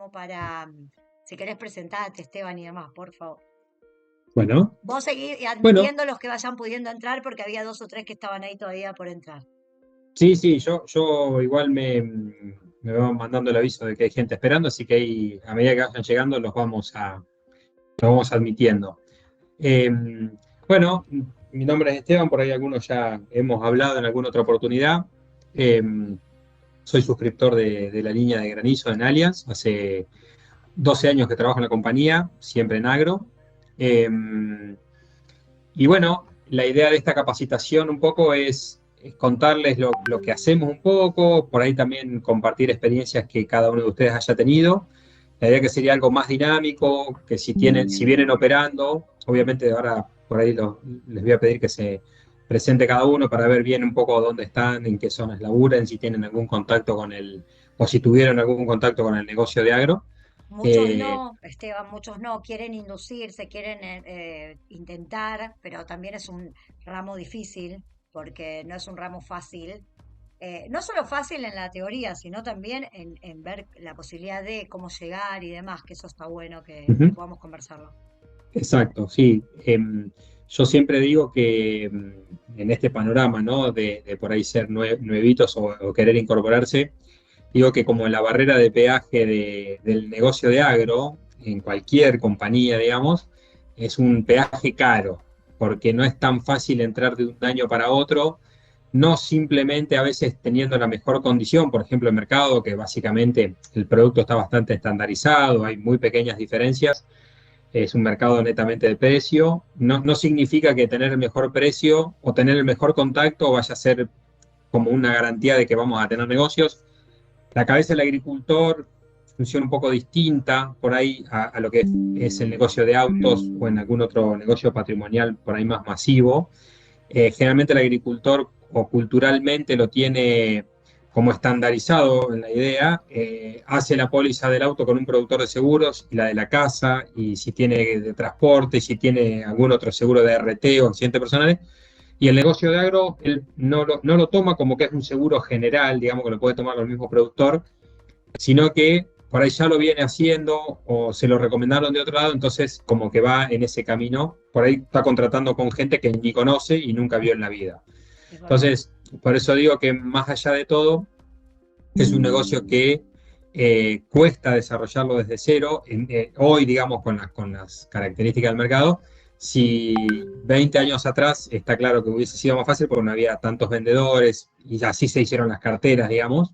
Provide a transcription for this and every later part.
como para, si querés presentarte, Esteban y demás, por favor. Bueno, Vos seguís bueno, admitiendo los que vayan pudiendo entrar porque había dos o tres que estaban ahí todavía por entrar. sí, sí, yo igual me van mandando el aviso de que hay gente esperando, así que ahí, a medida que vayan llegando los vamos admitiendo. Eh, bueno, mi nombre es Esteban, por ahí algunos ya hemos hablado en alguna otra oportunidad. Eh, Soy suscriptor de la línea de granizo en Allianz, hace 12 años que trabajo en la compañía, siempre en agro. Eh, Y bueno, la idea de esta capacitación un poco es contarles lo que hacemos un poco, por ahí también compartir experiencias que cada uno de ustedes haya tenido. La idea que sería algo más dinámico, que si vienen operando, obviamente ahora por ahí les voy a pedir que se presente cada uno para ver bien un poco dónde están, en qué zonas laburan, si tienen algún contacto con o si tuvieron algún contacto con el negocio de agro. Muchos Eh, no, Esteban, muchos no, quieren inducirse, quieren intentar, pero también es un ramo difícil porque no es un ramo fácil. No solo fácil en la teoría, sino también en ver la posibilidad de cómo llegar y demás, que eso está bueno que Ujú. podamos conversarlo. Exacto, sí. Yo siempre digo que en este panorama, ¿no? De por ahí ser nuevitos o querer incorporarse, digo que como la barrera de peaje del negocio de agro, en cualquier compañía, digamos, es un peaje caro, porque no es tan fácil entrar de un año para otro, no simplemente a veces teniendo la mejor condición, por ejemplo, el mercado, que básicamente el producto está bastante estandarizado, hay muy pequeñas diferencias, es un mercado netamente de precio. No significa que tener el mejor precio o tener el mejor contacto vaya a ser como una garantía de que vamos a tener negocios. La cabeza del agricultor funciona un poco distinta por ahí a lo que es el negocio de autos o en algún otro negocio patrimonial por ahí más masivo. Generalmente el agricultor o culturalmente lo tiene como estandarizado en la idea, hace la póliza del auto con un productor de seguros y la de la casa, y si tiene de transporte, y si tiene algún otro seguro de RT o accidentes personales. Y el negocio de agro, él no lo toma como que es un seguro general, digamos que lo puede tomar el mismo productor, sino que por ahí ya lo viene haciendo o se lo recomendaron de otro lado, entonces como que va en ese camino, por ahí está contratando con gente que ni conoce y nunca vio en la vida. Es verdad. Entonces, por eso digo que más allá de todo, es un negocio que cuesta desarrollarlo desde cero. Hoy, digamos, con las características del mercado, si 20 años atrás está claro que hubiese sido más fácil porque no había tantos vendedores y así se hicieron las carteras, digamos,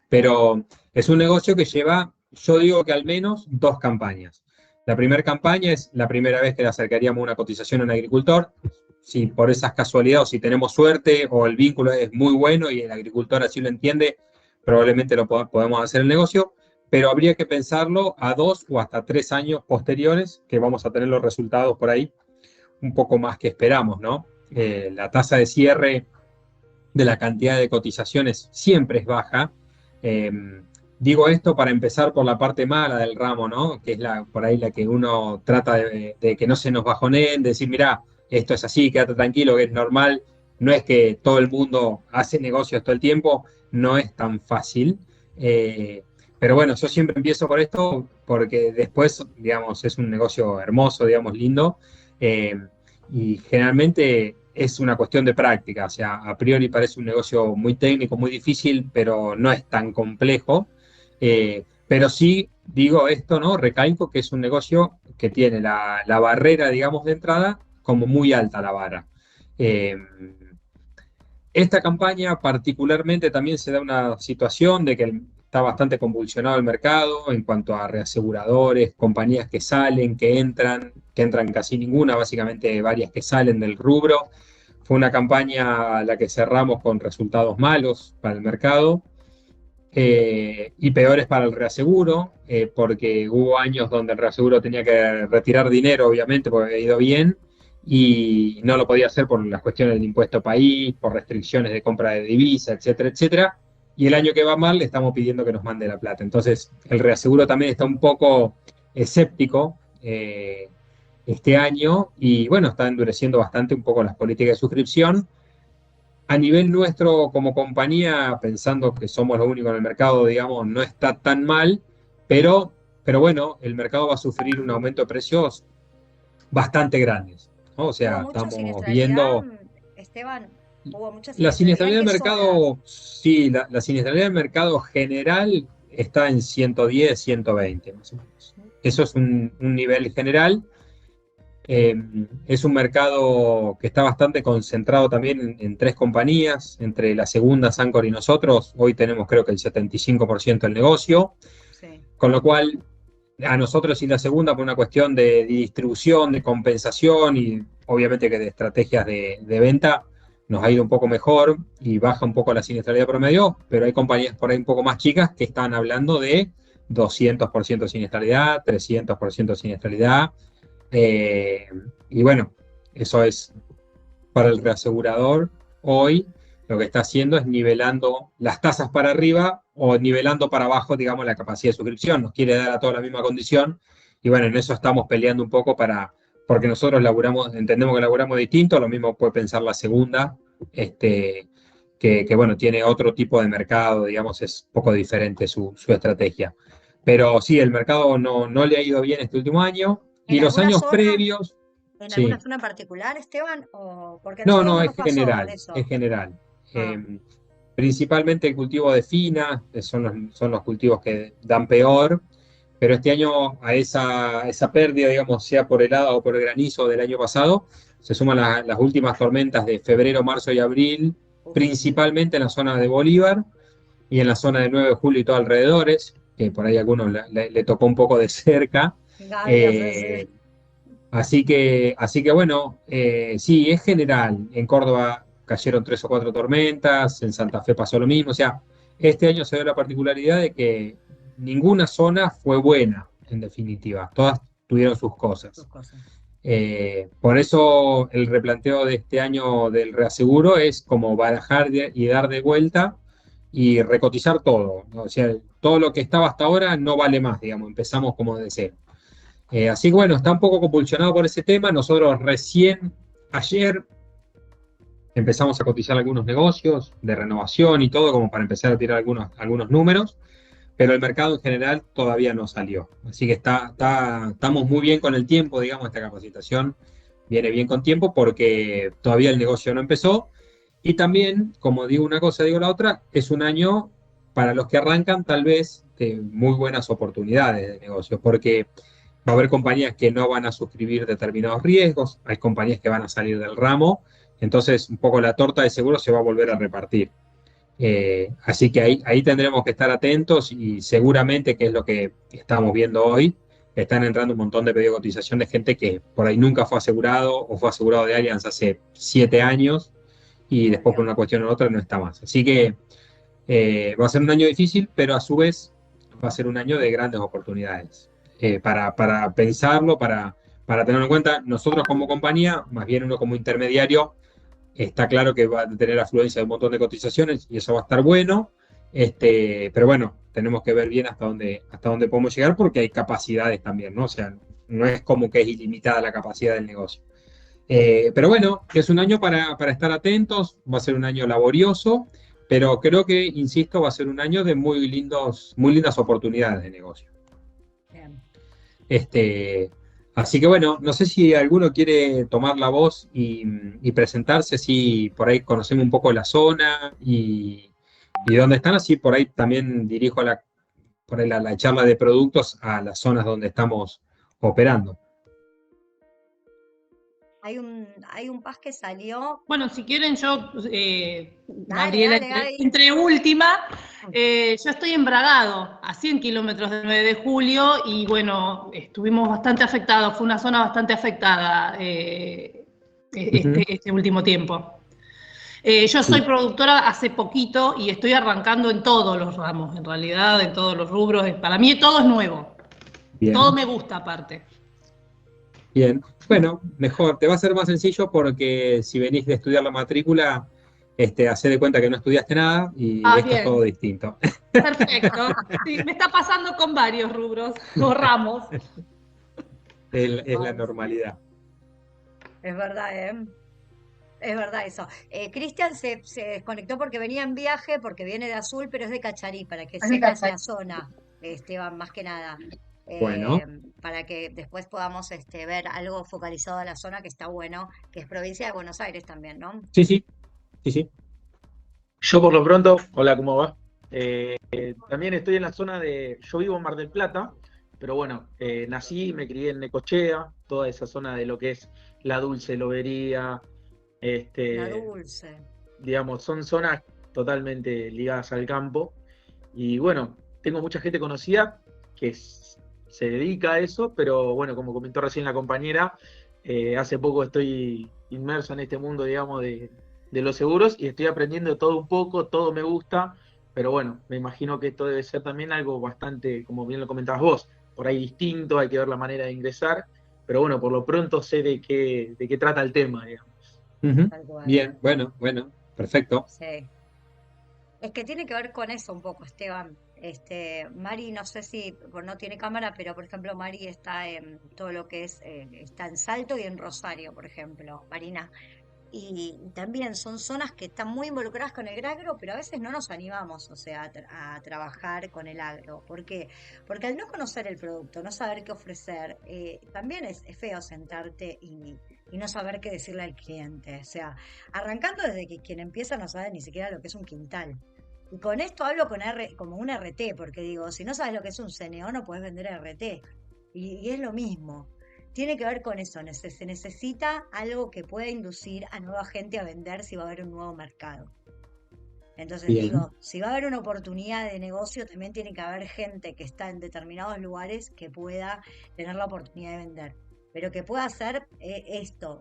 pero es un negocio que lleva, yo digo que al menos dos campañas. La primera campaña es la primera vez que le acercaríamos una cotización a un agricultor. Si por esas casualidades o si tenemos suerte o el vínculo es muy bueno y el agricultor así lo entiende, probablemente podemos hacer el negocio, pero habría que pensarlo a 2 o hasta 3 años posteriores, que vamos a tener los resultados por ahí un poco más que esperamos, ¿no? La tasa de cierre de la cantidad de cotizaciones siempre es baja. Eh, Digo esto para empezar por la parte mala del ramo, ¿no? Que es por ahí la que uno trata de que no se nos bajoneen, de decir, mira, esto es así, quédate tranquilo, que es normal. No es que todo el mundo hace negocios todo el tiempo, no es tan fácil. Eh, pero bueno, yo siempre empiezo por esto porque después, digamos, es un negocio hermoso, digamos, lindo. Eh, y generalmente es una cuestión de práctica, o sea, a priori parece un negocio muy técnico, muy difícil, pero no es tan complejo. Pero sí digo esto, ¿no? Recalco que es un negocio que tiene la barrera, digamos, de entrada como muy alta la vara. Eh, Esta campaña particularmente también se da una situación de que está bastante convulsionado el mercado en cuanto a reaseguradores, compañías que salen, que entran casi ninguna, básicamente varias que salen del rubro. Fue una campaña a la que cerramos con resultados malos para el mercado, y peores para el reaseguro, porque hubo años donde el reaseguro tenía que retirar dinero, obviamente, porque había ido bien, y no lo podía hacer por las cuestiones del impuesto país, por restricciones de compra de divisa, etcétera, etcétera. Y el año que va mal le estamos pidiendo que nos mande la plata. Entonces, el reaseguro también está un poco escéptico este año y bueno, está endureciendo bastante un poco las políticas de suscripción. A nivel nuestro como compañía, pensando que somos lo único en el mercado, digamos, no está tan mal, pero pero bueno, el mercado va a sufrir un aumento de precios bastante grande, ¿no? O Hubo sea, mucha estamos siniestralidad, viendo Esteban, hubo mucha la siniestralidad. ¿En siniestralidad qué del zonas? mercado, sí, la siniestralidad del mercado general está en 110, 120 más o menos. Eso es un nivel general. Eh, es un mercado que está bastante concentrado también en tres compañías, entre la segunda, Sancor y nosotros. Hoy tenemos creo que el 75% del negocio, Sí. con lo cual a nosotros y la segunda por una cuestión de distribución, de compensación y obviamente que de estrategias de venta nos ha ido un poco mejor y baja un poco la siniestralidad promedio, pero hay compañías por ahí un poco más chicas que están hablando de 200% de siniestralidad, 300% de siniestralidad. eh, y bueno, eso es para el reasegurador hoy lo que está haciendo es nivelando las tasas para arriba o nivelando para abajo, digamos, la capacidad de suscripción. Nos quiere dar a todos la misma condición y bueno, en eso estamos peleando un poco porque nosotros laburamos, entendemos que laburamos distinto, lo mismo puede pensar la segunda, este, bueno, tiene otro tipo de mercado, digamos, es un poco diferente su estrategia. Pero sí, el mercado no le ha ido bien este último año ¿En y los alguna años zona? previos, ¿En alguna sí. zona en particular, Esteban? ¿O porque a No, nosotros no, no es nos pasó general, es eso? general. Ah, Principalmente el cultivo de fina, que son los cultivos que dan peor, pero este año a esa pérdida, digamos, sea por helada o por el granizo del año pasado, se suman las últimas tormentas de febrero, marzo y abril, uf, principalmente en la zona de Bolívar y en la zona de 9 de julio y todo alrededores, que por ahí a algunos le tocó un poco de cerca. Gavia, sí, Eh, sí. así que bueno, sí, es general. En Córdoba cayeron tres o cuatro tormentas, en Santa Fe pasó lo mismo. O sea, este año se dio la particularidad de que ninguna zona fue buena, en definitiva. Todas tuvieron sus Sus cosas. cosas. Por eso el replanteo de este año del reaseguro es como barajar y dar de vuelta y recotizar todo, ¿no? O sea, todo lo que estaba hasta ahora no vale más, digamos, empezamos como de cero. Así que bueno, está un poco compulsionado por ese tema. Nosotros recién ayer empezamos a cotizar algunos negocios de renovación y todo, como para empezar a tirar algunos números, pero el mercado en general todavía no salió. Así que estamos muy bien con el tiempo, digamos, esta capacitación viene bien con tiempo porque todavía el negocio no empezó. Y también, como digo una cosa, digo la otra, es un año para los que arrancan tal vez de muy buenas oportunidades de negocio, porque va a haber compañías que no van a suscribir determinados riesgos, hay compañías que van a salir del ramo, entonces un poco la torta de seguro se va a volver a repartir. Así que ahí tendremos que estar atentos y seguramente, que es lo que estamos viendo hoy, están entrando un montón de pedidos de cotización de gente que por ahí nunca fue asegurado o fue asegurado de Allianz hace 7 años y después por Obvio. una cuestión u otra no está más. Así que va a ser un año difícil, pero a su vez va a ser un año de grandes oportunidades. Para pensarlo, para tenerlo en cuenta, nosotros como compañía, más bien uno como intermediario, está claro que va a tener afluencia de un montón de cotizaciones y eso va a estar bueno. Pero bueno, tenemos que ver bien hasta dónde podemos llegar porque hay capacidades también, ¿no? O sea, no es como que es ilimitada la capacidad del negocio. Pero bueno, es un año para estar atentos, va a ser un año laborioso, pero creo que, insisto, va a ser un año de muy lindas oportunidades de negocio. Bien. Este, Así que bueno, no sé si alguno quiere tomar la voz y presentarse, si por ahí conocemos un poco la zona y dónde están, así por ahí también dirijo por ahí la charla de productos a las zonas donde estamos operando. Hay un pas que salió. Bueno, si quieren, yo, Dale, Gabriela, dale, dale. entre última, yo estoy en Bragado, a 100 kilómetros del 9 de julio, y bueno, estuvimos bastante afectados, fue una zona bastante afectada Ujú. este último tiempo. Yo soy Sí, productora hace poquito y estoy arrancando en todos los ramos, en realidad, en todos los rubros. Para mí todo es nuevo, todo bien. me gusta aparte. Bien, bueno, mejor, te va a ser más sencillo porque si venís de estudiar la matrícula, hacé de cuenta que no estudiaste nada y Ah, esto es todo bien, distinto. perfecto. Sí, me está pasando con varios rubros o ramos. Es la Ay, sí. normalidad. Es verdad, ¿eh? Es verdad eso. Cristian se desconectó porque venía en viaje, porque viene de Azul, pero es de Cacharí, para que sepas la zona, Esteban, más que nada. eh, Bueno, para que después podamos ver algo focalizado a la zona que está bueno, que es provincia de Buenos Aires también, ¿no? sí, sí, sí, sí. Yo por lo pronto, hola, ¿cómo va? También estoy en la zona yo vivo en Mar del Plata, pero bueno, nací y me crié en Necochea, toda esa zona de lo que es la Dulce Lobería, La este, dulce. digamos, son zonas totalmente ligadas al campo. Y bueno, tengo mucha gente conocida que se dedica a eso, pero bueno, como comentó recién la compañera, hace poco estoy inmerso en este mundo, digamos, de los seguros y estoy aprendiendo todo un poco, todo me gusta, pero bueno, me imagino que esto debe ser también algo bastante, como bien lo comentabas vos, por ahí distinto, hay que ver la manera de ingresar, pero bueno, por lo pronto sé de qué trata el tema, digamos. Ujú. Tal cual. Bien, bueno, bueno, perfecto. Sí. Es que tiene que ver con eso un poco, Esteban. Mari, no sé si, bueno, no tiene cámara, pero por ejemplo, Mari está en todo lo que es, está en Salto y en Rosario, por ejemplo, Marina. Y también son zonas que están muy involucradas con el agro, pero a veces no nos animamos, o sea, a trabajar con el agro. ¿Por qué? Porque al no conocer el producto, no saber qué ofrecer, también es feo sentarte y no saber qué decirle al cliente. O sea, arrancando desde que quien empieza no sabe ni siquiera lo que es un quintal. Y con esto hablo como un RT, porque digo, si no sabes lo que es un CNO, no puedes vender RT. Y es lo mismo. Tiene que ver con eso. Se necesita algo que pueda inducir a nueva gente a vender si va a haber un nuevo mercado. Entonces Bien, digo, si va a haber una oportunidad de negocio, también tiene que haber gente que está en determinados lugares que pueda tener la oportunidad de vender. Pero que pueda hacer esto,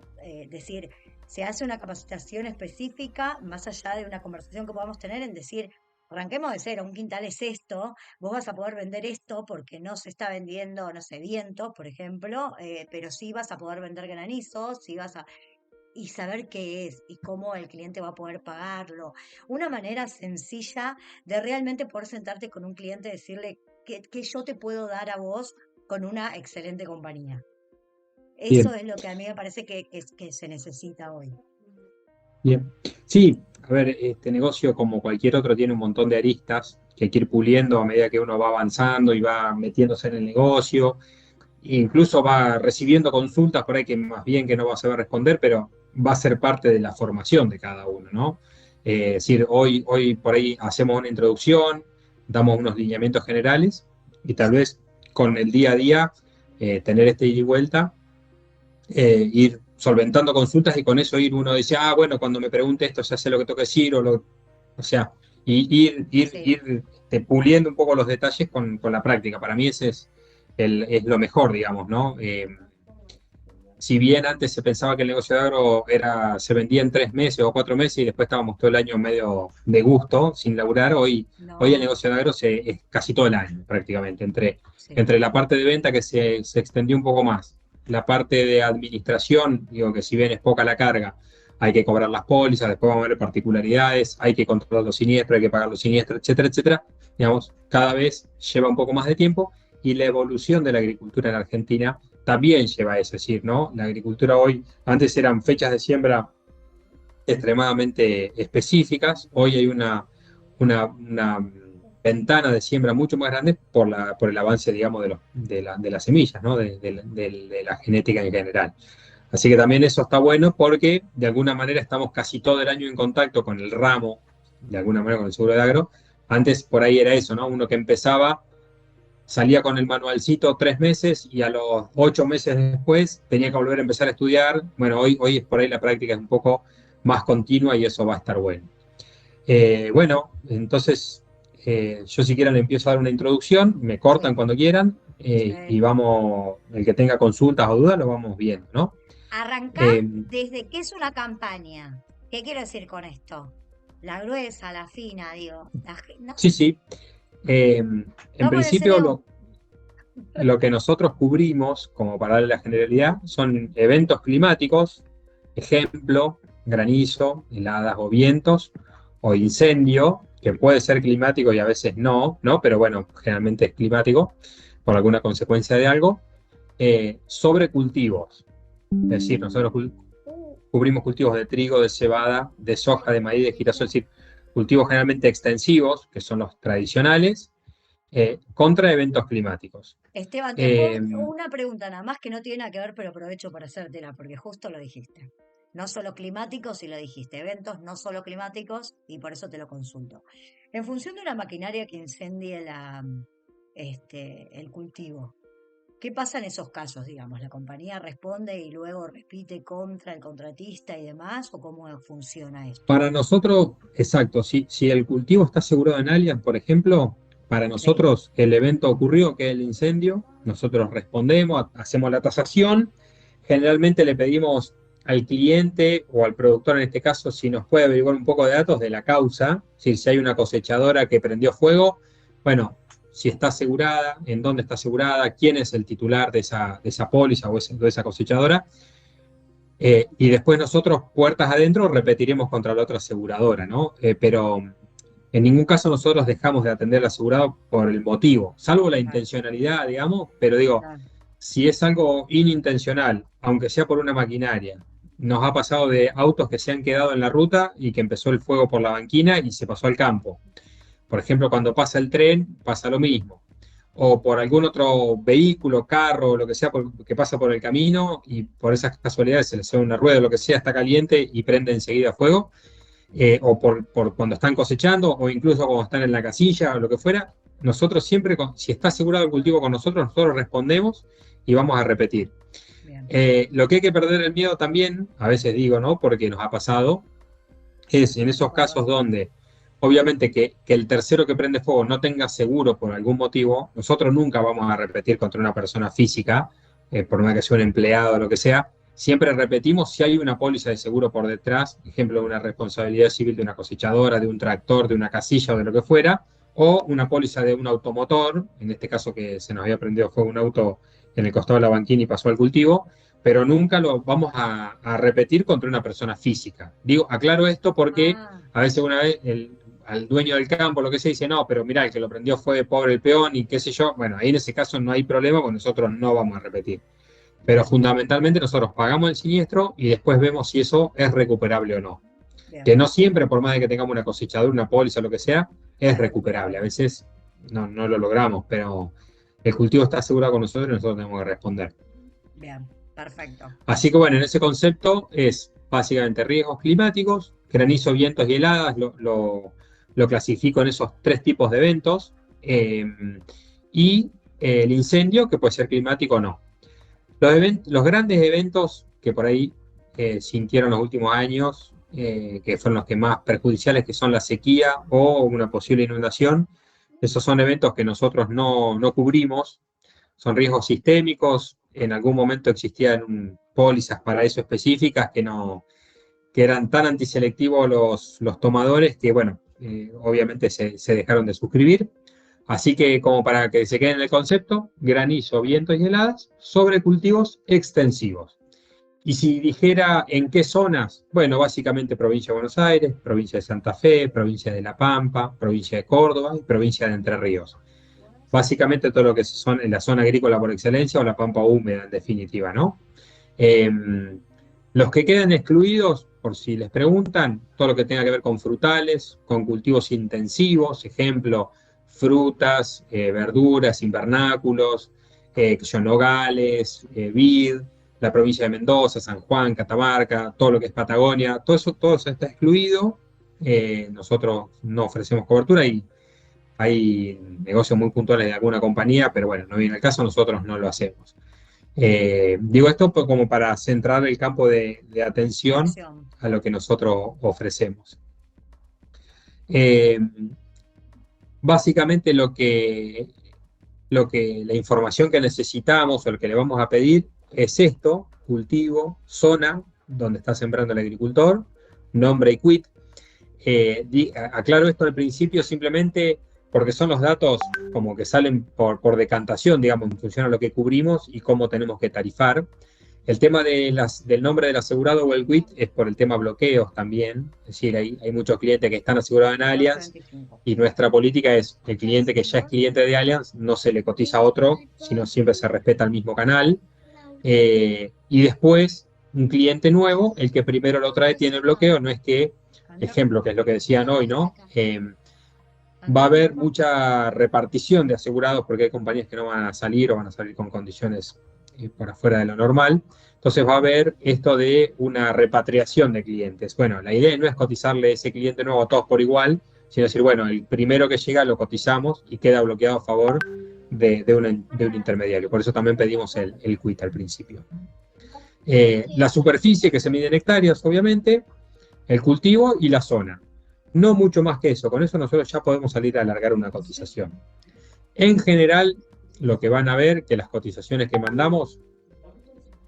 decir, se hace una capacitación específica, más allá de una conversación que podamos tener, en decir, arranquemos de cero, un quintal es esto, vos vas a poder vender esto porque no se está vendiendo, no sé, viento, por ejemplo, pero sí vas a poder vender granizo, sí vas a y saber qué es y cómo el cliente va a poder pagarlo. Una manera sencilla de realmente poder sentarte con un cliente y decirle que yo te puedo dar a vos con una excelente compañía. Eso bien, es lo que a mí me parece que se necesita hoy. bien. Sí, a ver, este negocio, como cualquier otro, tiene un montón de aristas que hay que ir puliendo a medida que uno va avanzando y va metiéndose en el negocio. E incluso va recibiendo consultas por ahí que más bien que no va a saber responder, pero va a ser parte de la formación de cada uno, ¿no? Es decir, hoy por ahí hacemos una introducción, damos unos lineamientos generales y tal vez con el día a día tener este ida y vuelta, ir solventando consultas y con eso ir uno dice, ah, bueno, cuando me pregunte esto ya sé lo que tengo que decir, o sea, y Sí, puliendo un poco los detalles con la práctica. Para mí ese es lo mejor, digamos, ¿no? Si bien antes se pensaba que el negocio de agro se vendía en 3 meses o 4 meses y después estábamos todo el año medio de gusto, sin laburar, hoy el no, negocio de agro es casi todo el año prácticamente, sí, entre la parte de venta que se extendió un poco más, la parte de administración, digo que si bien es poca la carga, hay que cobrar las pólizas, después vamos a ver particularidades, hay que controlar los siniestros, hay que pagar los siniestros, etcétera, etcétera. Digamos, cada vez lleva un poco más de tiempo y la evolución de la agricultura en Argentina también lleva a eso, es decir, ¿no? La agricultura hoy, antes eran fechas de siembra extremadamente específicas, hoy hay una ventana de siembra mucho más grande por el avance, digamos, de las semillas, ¿no? De la genética en general. Así que también eso está bueno porque de alguna manera estamos casi todo el año en contacto con el ramo, de alguna manera con el seguro de agro. Antes por ahí era eso, ¿no? Uno que empezaba salía con el manualcito 3 meses y a los 8 meses después tenía que volver a empezar a estudiar. Bueno, hoy por ahí la práctica es un poco más continua y eso va a estar bueno. Bueno, entonces yo si quieren le empiezo a dar una introducción, me cortan sí, cuando quieran y sí. vamos, el que tenga consultas o dudas lo vamos viendo, ¿no? Arrancá Eh, desde qué es una campaña. ¿Qué quiero decir con esto? La gruesa, la fina, digo. No, sí, sí. En no con el principio CNO. lo que nosotros cubrimos, como para darle la generalidad, son eventos climáticos, ejemplo, granizo, heladas o vientos, o incendio, que puede ser climático y a veces no, ¿no? Pero bueno, generalmente es climático por alguna consecuencia de algo, sobre cultivos. Es decir, nosotros cubrimos cultivos de trigo, de cebada, de soja, de maíz, de girasol, es decir, cultivos generalmente extensivos, que son los tradicionales, contra eventos climáticos. Esteban, te Eh, puedo una pregunta nada más que no tiene nada que ver, pero aprovecho para hacértela, porque justo lo dijiste. No solo climáticos, y lo dijiste, eventos no solo climáticos, y por eso te lo consulto. En función de una maquinaria que incendie el cultivo, ¿qué pasa en esos casos, digamos? ¿La compañía responde y luego repite contra el contratista y demás? ¿O cómo funciona esto? Para nosotros, exacto, si el cultivo está asegurado en Allianz, por ejemplo, para Sí, nosotros el evento ocurrió, que es el incendio, nosotros respondemos, hacemos la tasación, generalmente le pedimos al cliente o al productor en este caso si nos puede averiguar un poco de datos de la causa, es decir, si hay una cosechadora que prendió fuego, bueno, si está asegurada, en dónde está asegurada, quién es el titular de esa póliza o de esa cosechadora. Y después nosotros, puertas adentro, repetiremos contra la otra aseguradora, ¿no? Pero en ningún caso nosotros dejamos de atender al asegurado por el motivo, salvo la claro, intencionalidad, digamos, pero digo, claro. si es algo inintencional, aunque sea por una maquinaria, nos ha pasado de autos que se han quedado en la ruta y que empezó el fuego por la banquina y se pasó al campo. Por ejemplo, cuando pasa el tren, pasa lo mismo. O por algún otro vehículo, carro, lo que sea, que pasa por el camino y por esas casualidades se le sube una rueda o lo que sea, está caliente y prende enseguida fuego. O por cuando están cosechando, o incluso cuando están en la casilla o lo que fuera. Nosotros siempre, si está asegurado el cultivo con nosotros respondemos y vamos a repetir. Bien. Lo que hay que perder el miedo también, a veces digo, ¿no? Porque nos ha pasado, es en De esos acuerdo. casos donde obviamente que el tercero que prende fuego no tenga seguro por algún motivo, nosotros nunca vamos a repetir contra una persona física, por más que sea un empleado o lo que sea, siempre repetimos si hay una póliza de seguro por detrás, ejemplo, una responsabilidad civil de una cosechadora, de un tractor, de una casilla o de lo que fuera, o una póliza de un automotor, en este caso que se nos había prendido fuego un auto en el costado de la banquina y pasó al cultivo, pero nunca lo vamos a repetir contra una persona física. Digo, aclaro esto porque Ah, a veces una vez al dueño del campo, lo que se dice, no, pero mira, el que lo prendió fue pobre el peón y qué sé yo. Bueno, ahí en ese caso no hay problema, porque nosotros no vamos a repetir. Pero bien, fundamentalmente nosotros pagamos el siniestro y después vemos si eso es recuperable o no. Que bien. no siempre, por más de que tengamos una cosechadora, una póliza, lo que sea, es Es recuperable. A recuperable. veces no lo logramos, pero el cultivo está asegurado con nosotros y nosotros tenemos que responder. Bien, perfecto. Así que bueno, en ese concepto es básicamente riesgos climáticos, granizo, vientos y heladas, lo clasifico en esos tres tipos de eventos, eh, y el incendio, que puede ser climático o no. Los grandes eventos que por ahí sintieron los últimos años, que fueron los que más perjudiciales, que son la sequía o una posible inundación, esos son eventos que nosotros no cubrimos, son riesgos sistémicos. En algún momento existían pólizas para eso específicas que eran tan antiselectivos los tomadores que, bueno, obviamente se dejaron de suscribir. Así que, como para que se queden en el concepto, granizo, vientos y heladas sobre cultivos extensivos. Y si dijera en qué zonas, bueno, básicamente provincia de Buenos Aires, provincia de Santa Fe, provincia de La Pampa, provincia de Córdoba y provincia de Entre Ríos. Básicamente todo lo que son en la zona agrícola por excelencia o la pampa húmeda en definitiva, ¿no? Eh, los que quedan excluidos, por si les preguntan, todo lo que tenga que ver con frutales, con cultivos intensivos, ejemplo, frutas, verduras, invernáculos, nogales, vid, la provincia de Mendoza, San Juan, Catamarca, todo lo que es Patagonia, todo eso está excluido. Nosotros no ofrecemos cobertura y hay negocios muy puntuales de alguna compañía, pero bueno, no viene el caso, nosotros no lo hacemos. Digo esto como para centrar el campo de atención Atención. a lo que nosotros ofrecemos. Eh, Básicamente la información que necesitamos o lo que le vamos a pedir es esto: cultivo, zona donde está sembrando el agricultor, nombre y quit. Aclaro esto al principio simplemente porque son los datos como que salen por decantación, digamos, en función a lo que cubrimos y cómo tenemos que tarifar. El tema del nombre del asegurado o el quit es por el tema bloqueos también. Es decir, hay muchos clientes que están asegurados en Allianz 225. y nuestra política es que el cliente que ya es cliente de Allianz no se le cotiza a otro, sino siempre se respeta el mismo canal. Y después, un cliente nuevo, el que primero lo trae tiene el bloqueo, no es que, ejemplo, que es lo que decían hoy, ¿no? va a haber mucha repartición de asegurados porque hay compañías que no van a salir o van a salir con condiciones por afuera de lo normal. Entonces va a haber esto de una repatriación de clientes. Bueno, la idea no es cotizarle ese cliente nuevo a todos por igual, sino decir, bueno, el primero que llega lo cotizamos y queda bloqueado a favor de un intermediario. Por eso también pedimos el quit al principio. La superficie que se mide en hectáreas, obviamente, el cultivo y la zona. No mucho más que eso. Con eso nosotros ya podemos salir a alargar una cotización. En general, lo que van a ver que las cotizaciones que mandamos,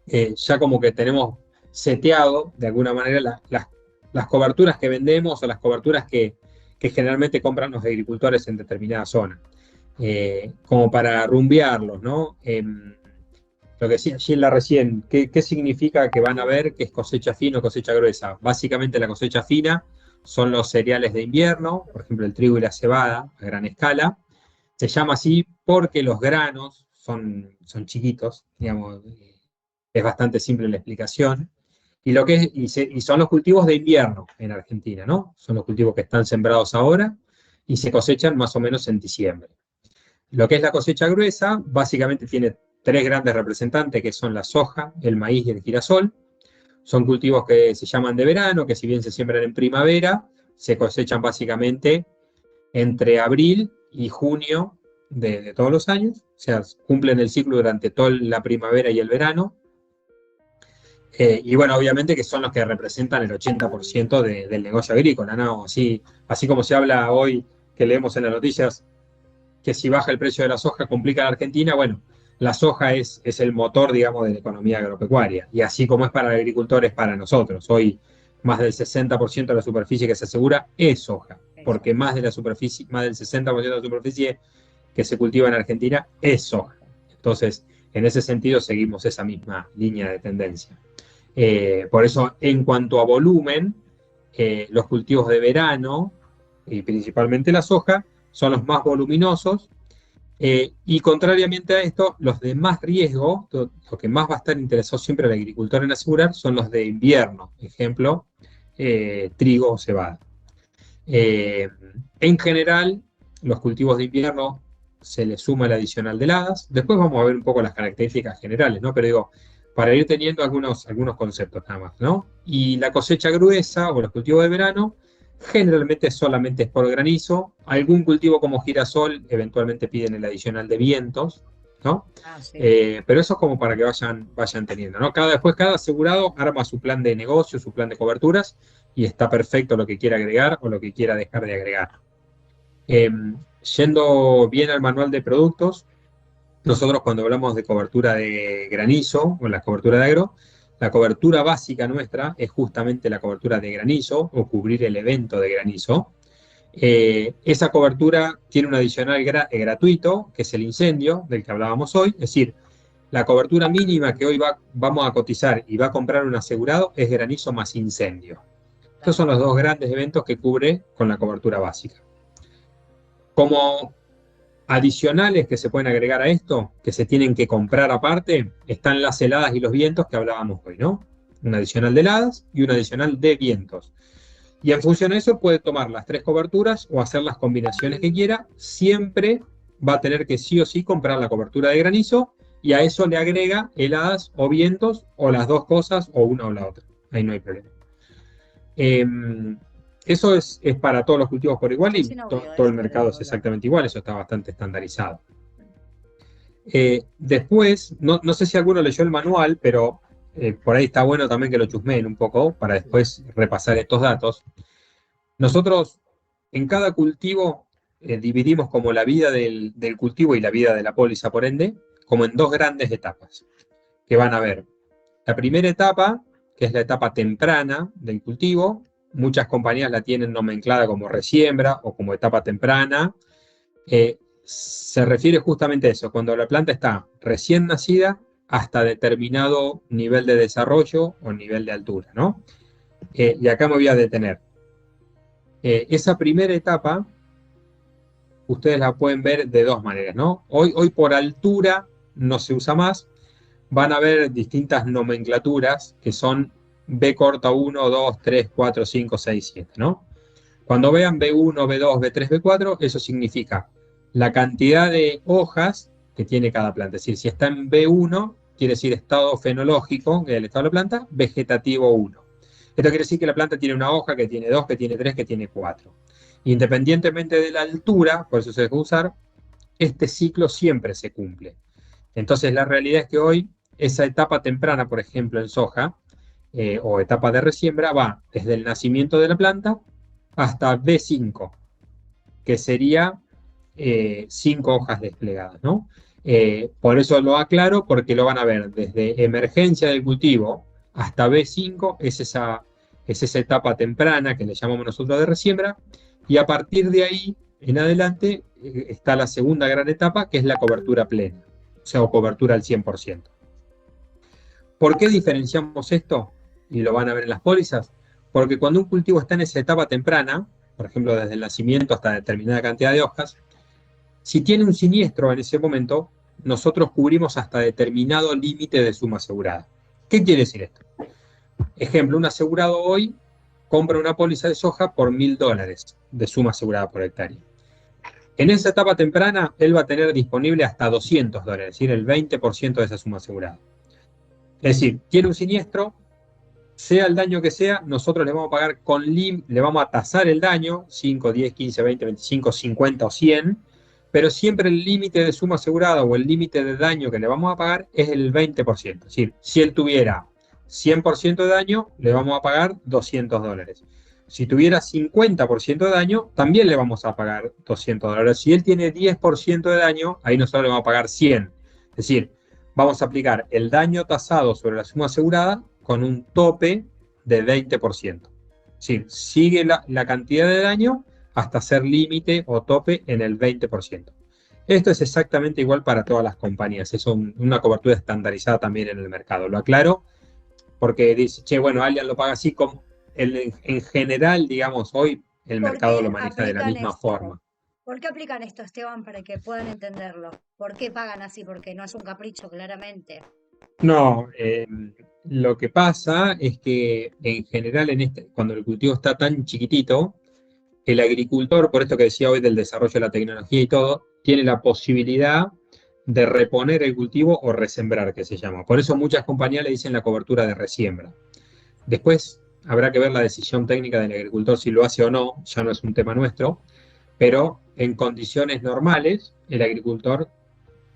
ya como que tenemos seteado de alguna manera las coberturas que vendemos o las coberturas que generalmente compran los agricultores en determinada zona. Como para rumbearlos, ¿no? Lo que decía Gilda recién, ¿qué significa que van a ver que es cosecha fina o cosecha gruesa? Básicamente la cosecha fina son los cereales de invierno, por ejemplo el trigo y la cebada a gran escala. Se llama así porque los granos son chiquitos, digamos, es bastante simple la explicación. Y son los cultivos de invierno en Argentina, ¿no? Son los cultivos que están sembrados ahora y se cosechan más o menos en diciembre. Lo que es la cosecha gruesa, básicamente tiene tres grandes representantes, que son la soja, el maíz y el girasol. Son cultivos que se llaman de verano, que si bien se siembran en primavera, se cosechan básicamente entre abril y junio de todos los años. O sea, cumplen el ciclo durante toda la primavera y el verano. Y bueno, obviamente que son los que representan el 80% del negocio agrícola, ¿no? Así como se habla hoy, que leemos en las noticias, que si baja el precio de la soja complica a la Argentina, bueno, la soja es el motor, digamos, de la economía agropecuaria. Y así como es para el agricultor, es para nosotros. Hoy más del 60% de la superficie que se asegura es soja, porque más del 60% de la superficie que se cultiva en Argentina es soja. Entonces, en ese sentido, seguimos esa misma línea de tendencia. Por eso, en cuanto a volumen, los cultivos de verano, y principalmente la soja, son los más voluminosos, y contrariamente a esto, los de más riesgo, lo que más va a estar interesado siempre al agricultor en asegurar, son los de invierno, ejemplo, trigo o cebada. En general, los cultivos de invierno se les suma el adicional de heladas. Después vamos a ver un poco las características generales, ¿no? Pero digo, para ir teniendo algunos conceptos nada más, ¿no? Y la cosecha gruesa o los cultivos de verano, generalmente solamente es por granizo. Algún cultivo como girasol eventualmente piden el adicional de vientos, ¿no? Sí. Pero eso es como para que vayan teniendo, ¿no? Cada asegurado arma su plan de negocio, su plan de coberturas, y está perfecto lo que quiera agregar o lo que quiera dejar de agregar. Yendo bien al manual de productos, nosotros cuando hablamos de cobertura de granizo o la cobertura de agro, la cobertura básica nuestra es justamente la cobertura de granizo o cubrir el evento de granizo. Esa cobertura tiene un adicional gratuito, que es el incendio, del que hablábamos hoy. Es decir, la cobertura mínima que hoy vamos a cotizar y va a comprar un asegurado es granizo más incendio. Estos son los dos grandes eventos que cubre con la cobertura básica. Como adicionales que se pueden agregar a esto, que se tienen que comprar aparte, están las heladas y los vientos que hablábamos hoy, ¿no? Un adicional de heladas y un adicional de vientos. Y en función de eso puede tomar las tres coberturas o hacer las combinaciones que quiera. Siempre va a tener que sí o sí comprar la cobertura de granizo y a eso le agrega heladas o vientos o las dos cosas o una o la otra. Ahí no hay problema. Eso es para todos los cultivos por igual y todo el mercado es exactamente igual, eso está bastante estandarizado. Después, no sé si alguno leyó el manual, pero por ahí está bueno también que lo chusmeen un poco para después repasar estos datos. Nosotros en cada cultivo dividimos como la vida del cultivo y la vida de la póliza, por ende, como en dos grandes etapas, que van a ver. La primera etapa, que es la etapa temprana del cultivo, muchas compañías la tienen nomenclada como resiembra o como etapa temprana. Se refiere justamente a eso, cuando la planta está recién nacida hasta determinado nivel de desarrollo o nivel de altura, ¿no? Y acá me voy a detener. Esa primera etapa, ustedes la pueden ver de dos maneras, ¿no? Hoy por altura no se usa más. Van a ver distintas nomenclaturas que son B corta 1, 2, 3, 4, 5, 6, 7, ¿no? Cuando vean B1, B2, B3, B4, eso significa la cantidad de hojas que tiene cada planta. Es decir, si está en B1, quiere decir estado fenológico, que es el estado de la planta, vegetativo 1. Esto quiere decir que la planta tiene una hoja, que tiene 2, que tiene 3, que tiene 4. Independientemente de la altura, por eso se debe usar, este ciclo siempre se cumple. Entonces la realidad es que hoy esa etapa temprana, por ejemplo en soja, o etapa de resiembra, va desde el nacimiento de la planta hasta B5, que sería 5 hojas desplegadas, ¿no? Por eso lo aclaro, porque lo van a ver desde emergencia del cultivo hasta B5, es esa etapa temprana que le llamamos nosotros de resiembra, y a partir de ahí en adelante está la segunda gran etapa, que es la cobertura plena, o sea, o cobertura al 100%. ¿Por qué diferenciamos esto? Y lo van a ver en las pólizas. Porque cuando un cultivo está en esa etapa temprana, por ejemplo, desde el nacimiento hasta determinada cantidad de hojas, si tiene un siniestro en ese momento, nosotros cubrimos hasta determinado límite de suma asegurada. ¿Qué quiere decir esto? Ejemplo, un asegurado hoy compra una póliza de soja por $1.000 de suma asegurada por hectárea. En esa etapa temprana, él va a tener disponible hasta $200, es decir, el 20% de esa suma asegurada. Es decir, tiene un siniestro, sea el daño que sea, nosotros le vamos a pagar le vamos a tasar el daño, 5, 10, 15, 20, 25, 50 o 100, pero siempre el límite de suma asegurada o el límite de daño que le vamos a pagar es el 20%. Es decir, si él tuviera 100% de daño, le vamos a pagar $200. Si tuviera 50% de daño, también le vamos a pagar $200. Si él tiene 10% de daño, ahí nosotros le vamos a pagar 100. Es decir, vamos a aplicar el daño tasado sobre la suma asegurada con un tope de 20%. Es decir, sigue la cantidad de daño hasta ser límite o tope en el 20%. Esto es exactamente igual para todas las compañías. Es una cobertura estandarizada también en el mercado. Lo aclaro porque dice, che, bueno, Allianz lo paga así. En general, digamos, hoy el mercado lo maneja de la misma forma. ¿Por qué aplican esto, Esteban, para que puedan entenderlo? ¿Por qué pagan así? Porque no es un capricho, claramente. No, lo que pasa es que en general cuando el cultivo está tan chiquitito, el agricultor, por esto que decía hoy del desarrollo de la tecnología y todo, tiene la posibilidad de reponer el cultivo o resembrar, que se llama. Por eso muchas compañías le dicen la cobertura de resiembra. Después habrá que ver la decisión técnica del agricultor si lo hace o no, ya no es un tema nuestro, pero en condiciones normales el agricultor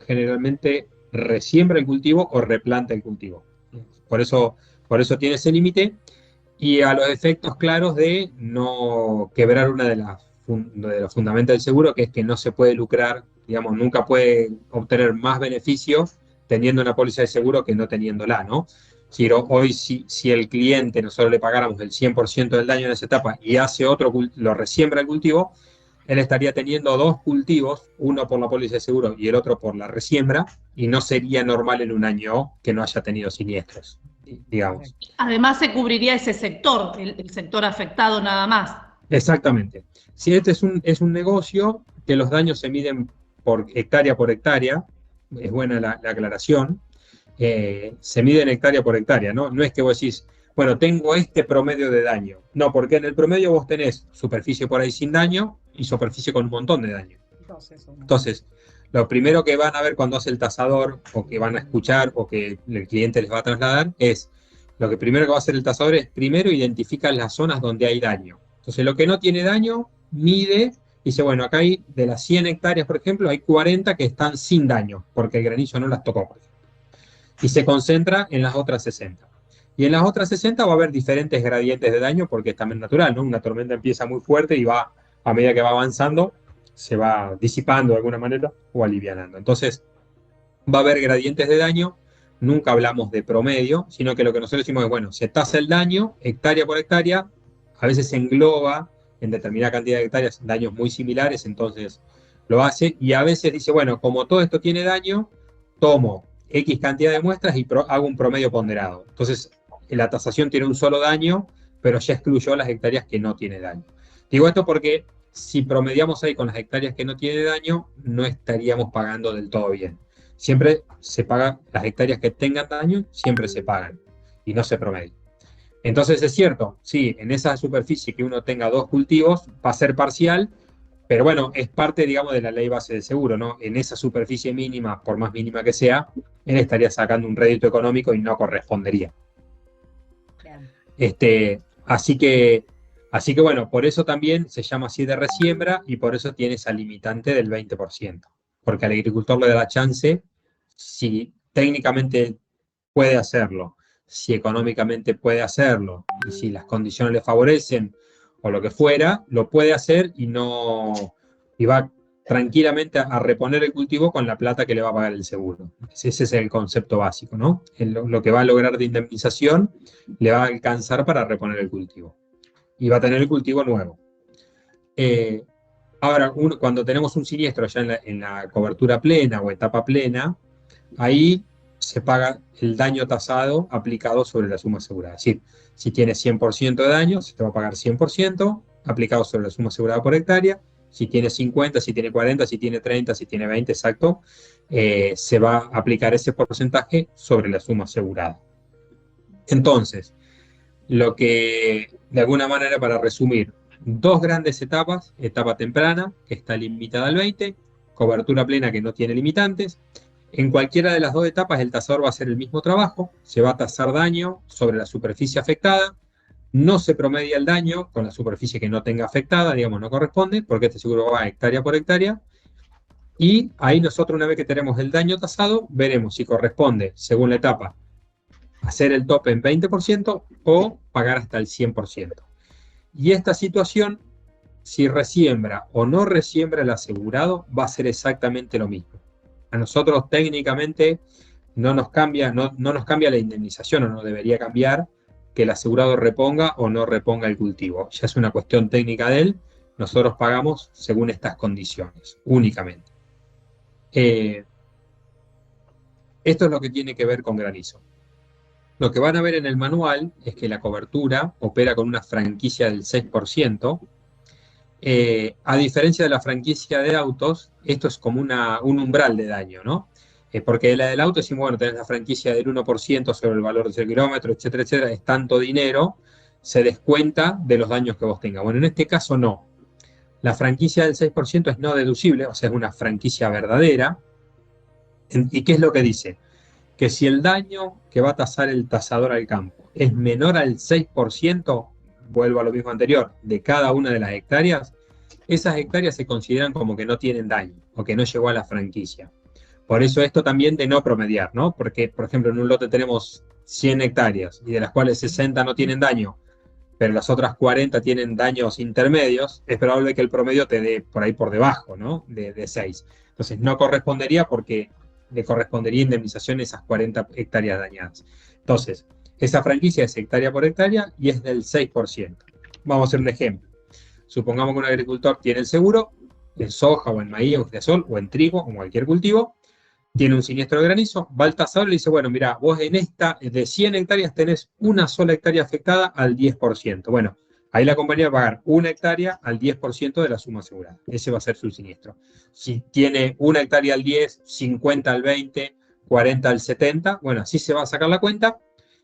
generalmente resiembra el cultivo o replanta el cultivo. Por eso tiene ese límite, y a los efectos claros de no quebrar una de los fundamentos del seguro, que es que no se puede lucrar, digamos, nunca puede obtener más beneficios teniendo una póliza de seguro que no teniéndola, ¿no? Hoy si el cliente nosotros le pagáramos el 100% del daño en esa etapa y hace otro, lo resiembra el cultivo, él estaría teniendo dos cultivos, uno por la póliza de seguro y el otro por la resiembra, y no sería normal en un año que no haya tenido siniestros, digamos. Además se cubriría ese sector, el sector afectado nada más. Exactamente. Si este es un negocio que los daños se miden por hectárea, es buena la aclaración, se miden hectárea por hectárea, ¿no? No es que vos decís, bueno, tengo este promedio de daño. No, porque en el promedio vos tenés superficie por ahí sin daño y superficie con un montón de daño. Entonces, lo primero que van a ver cuando hace el tasador, o que van a escuchar, o que el cliente les va a trasladar, lo que primero que va a hacer el tasador es, primero identificar las zonas donde hay daño. Entonces, lo que no tiene daño, mide, dice, bueno, acá hay de las 100 hectáreas, por ejemplo, hay 40 que están sin daño, porque el granizo no las tocó. Y se concentra en las otras 60. Y en las otras 60 va a haber diferentes gradientes de daño, porque es también natural, ¿no? Una tormenta empieza muy fuerte y va, a medida que va avanzando, se va disipando de alguna manera o alivianando. Entonces, va a haber gradientes de daño. Nunca hablamos de promedio, sino que lo que nosotros decimos es, bueno, se tasa el daño hectárea por hectárea, a veces se engloba en determinada cantidad de hectáreas daños muy similares, entonces lo hace, y a veces dice, bueno, como todo esto tiene daño, tomo X cantidad de muestras y hago un promedio ponderado. Entonces, la tasación tiene un solo daño, pero ya excluyó las hectáreas que no tiene daño. Digo esto porque si promediamos ahí con las hectáreas que no tiene daño, no estaríamos pagando del todo bien. Siempre se paga, las hectáreas que tengan daño, siempre se pagan y no se promedia. Entonces es cierto, sí, en esa superficie que uno tenga 2 cultivos va a ser parcial, pero bueno, es parte, digamos, de la ley base de seguro, ¿no? En esa superficie mínima, por más mínima que sea, él estaría sacando un rédito económico y no correspondería. Bien. Así que bueno, por eso también se llama así de resiembra y por eso tiene esa limitante del 20%. Porque al agricultor le da la chance, si técnicamente puede hacerlo, si económicamente puede hacerlo, y si las condiciones le favorecen o lo que fuera, lo puede hacer y va tranquilamente a reponer el cultivo con la plata que le va a pagar el seguro. Ese es el concepto básico, ¿no? Lo que va a lograr de indemnización le va a alcanzar para reponer el cultivo. Y va a tener el cultivo nuevo. Ahora, cuando tenemos un siniestro ya en la cobertura plena o etapa plena, ahí se paga el daño tasado aplicado sobre la suma asegurada. Es decir, si tienes 100% de daño, se te va a pagar 100% aplicado sobre la suma asegurada por hectárea. Si tiene 50, si tiene 40, si tiene 30, si tiene 20, exacto, se va a aplicar ese porcentaje sobre la suma asegurada. Entonces, lo que, de alguna manera, para resumir, 2 grandes etapas: etapa temprana, que está limitada al 20, cobertura plena, que no tiene limitantes. En cualquiera de las 2 etapas, el tasador va a hacer el mismo trabajo, se va a tasar daño sobre la superficie afectada, no se promedia el daño con la superficie que no tenga afectada, digamos, no corresponde, porque este seguro va hectárea por hectárea, y ahí nosotros, una vez que tenemos el daño tasado, veremos si corresponde, según la etapa, hacer el tope en 20% o pagar hasta el 100%. Y esta situación, si resiembra o no resiembra el asegurado, va a ser exactamente lo mismo. A nosotros técnicamente no nos cambia la indemnización, o no debería cambiar que el asegurado reponga o no reponga el cultivo. Ya es una cuestión técnica de él. Nosotros pagamos según estas condiciones, únicamente. Esto es lo que tiene que ver con granizo. Lo que van a ver en el manual es que la cobertura opera con una franquicia del 6%. A diferencia de la franquicia de autos, esto es como un umbral de daño, ¿no? Porque la del auto decimos, bueno, tenés la franquicia del 1% sobre el valor del kilómetro, etcétera, etcétera, es tanto dinero, se descuenta de los daños que vos tengas. Bueno, en este caso no. La franquicia del 6% es no deducible, o sea, es una franquicia verdadera. ¿Y qué es lo que dice? Que si el daño que va a tasar el tasador al campo es menor al 6%, vuelvo a lo mismo anterior, de cada una de las hectáreas, esas hectáreas se consideran como que no tienen daño o que no llegó a la franquicia. Por eso esto también de no promediar, ¿no? Porque, por ejemplo, en un lote tenemos 100 hectáreas y de las cuales 60 no tienen daño, pero las otras 40 tienen daños intermedios, es probable que el promedio te dé por ahí por debajo, ¿no? De 6. Entonces no correspondería, porque le correspondería indemnización a esas 40 hectáreas dañadas. Entonces, esa franquicia es hectárea por hectárea y es del 6%. Vamos a hacer un ejemplo. Supongamos que un agricultor tiene el seguro en soja o en maíz o en girasol o en trigo o en cualquier cultivo, tiene un siniestro de granizo, va al tasador y le dice, bueno, mira, vos en esta de 100 hectáreas tenés una sola hectárea afectada al 10%. Bueno, ahí la compañía va a pagar 1 hectárea al 10% de la suma asegurada. Ese va a ser su siniestro. Si tiene 1 hectárea al 10, 50 al 20, 40 al 70, bueno, así se va a sacar la cuenta,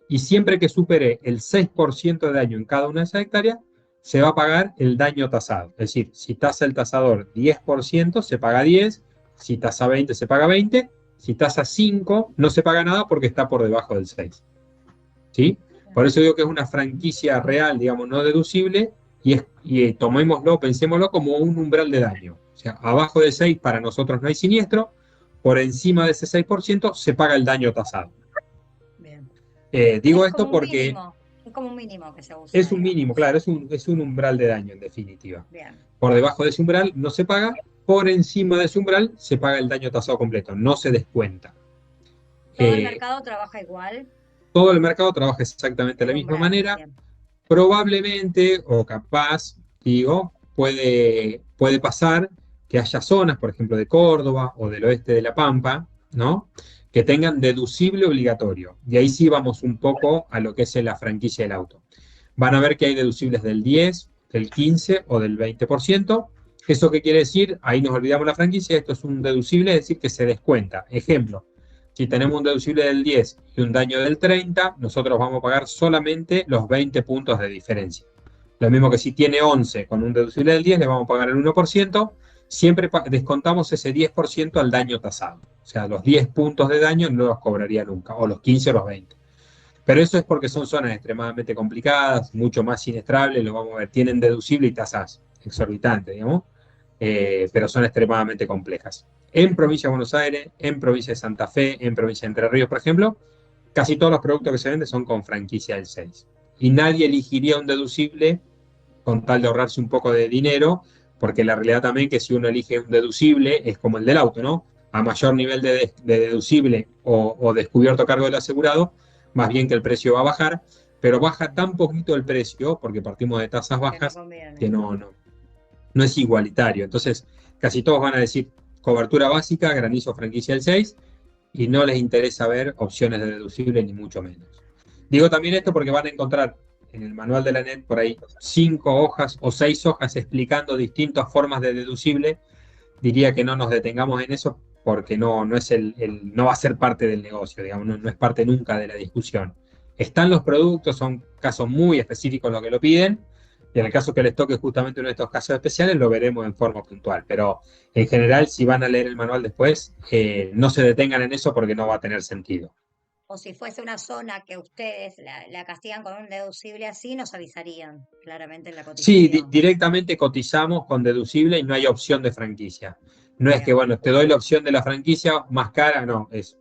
y siempre que supere el 6% de daño en cada una de esas hectáreas, se va a pagar el daño tasado. Es decir, si tasa el tasador 10%, se paga 10, si tasa 20, se paga 20, si tasa 5, no se paga nada porque está por debajo del 6. ¿Sí? Por eso digo que es una franquicia real, digamos, no deducible, y tomémoslo, pensémoslo como un umbral de daño. O sea, abajo de 6 para nosotros no hay siniestro, por encima de ese 6% se paga el daño tasado. Bien. Digo Es esto como un porque mínimo, es como un mínimo que se usa, es un digamos. mínimo, claro, es un umbral de daño en definitiva. Bien. Por debajo de ese umbral no se paga, por encima de ese umbral se paga el daño tasado completo, no se descuenta. ¿Todo el mercado trabaja igual? Todo el mercado trabaja exactamente de la El misma umbral, manera. bien. Probablemente, o capaz, digo, puede pasar que haya zonas, por ejemplo, de Córdoba o del oeste de La Pampa, ¿no?, que tengan deducible obligatorio. Y ahí sí vamos un poco a lo que es la franquicia del auto. Van a ver que hay deducibles del 10, del 15 o del 20%. ¿Eso qué quiere decir? Ahí nos olvidamos la franquicia, esto es un deducible, es decir, que se descuenta. Ejemplo, Si tenemos un deducible del 10 y un daño del 30, nosotros vamos a pagar solamente los 20 puntos de diferencia. Lo mismo que si tiene 11 con un deducible del 10, le vamos a pagar el 1%, siempre descontamos ese 10% al daño tasado. O sea, los 10 puntos de daño no los cobraría nunca, o los 15 o los 20. Pero eso es porque son zonas extremadamente complicadas, mucho más siniestrables, lo vamos a ver, tienen deducible y tasas exorbitantes, digamos, pero son extremadamente complejas. En provincia de Buenos Aires, en provincia de Santa Fe, en provincia de Entre Ríos, por ejemplo, casi todos los productos que se venden son con franquicia del 6. Y nadie elegiría un deducible con tal de ahorrarse un poco de dinero, porque la realidad también que si uno elige un deducible es como el del auto, ¿no? A mayor nivel de deducible o descubierto a cargo del asegurado, más bien que el precio va a bajar, pero baja tan poquito el precio, porque partimos de tasas Que no bajas, conviene. que no es igualitario. Entonces, casi todos van a decir cobertura básica, granizo franquicia del 6, y no les interesa ver opciones de deducible, ni mucho menos. Digo también esto porque van a encontrar en el manual de la NET por ahí 5 hojas o 6 hojas explicando distintas formas de deducible. Diría que no nos detengamos en eso porque no es no va a ser parte del negocio, digamos, no es parte nunca de la discusión. Están los productos, son casos muy específicos los que lo piden, y en el caso que les toque justamente uno de estos casos especiales, lo veremos en forma puntual. Pero en general, si van a leer el manual después, no se detengan en eso porque no va a tener sentido. O si fuese una zona que ustedes la castigan con un deducible así, nos avisarían claramente en la Sí, cotización. directamente cotizamos con deducible y no hay opción de franquicia. No es que, Bien, bueno, te doy la opción de la franquicia más cara, no, es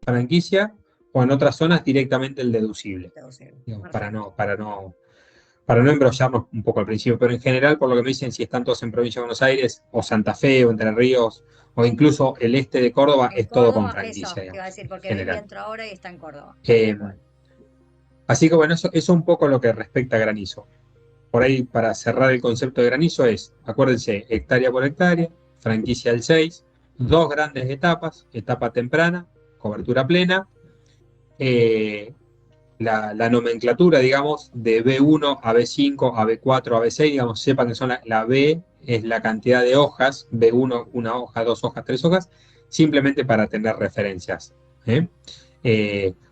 franquicia o en otras zonas directamente el deducible, deducible. digamos, Perfecto. para no embrollarnos un poco al principio, pero en general, por lo que me dicen, si están todos en provincia de Buenos Aires o Santa Fe o Entre Ríos o incluso el este de Córdoba, En es todo con Córdoba, eso franquicia, te iba a digamos, decir, en porque Baby general. entró ahora y está en Córdoba. Eh, Tal cual. Así que bueno, eso es un poco lo que respecta a granizo. Por ahí, para cerrar el concepto de granizo, acuérdense, hectárea por hectárea, franquicia del 6, dos grandes etapas, etapa temprana, cobertura plena, eh, la nomenclatura, digamos, de B1 a B5, a B4, a B6, digamos, sepan que son la B es la cantidad de hojas, B1, una hoja, dos hojas, tres hojas, simplemente para tener referencias. ¿eh?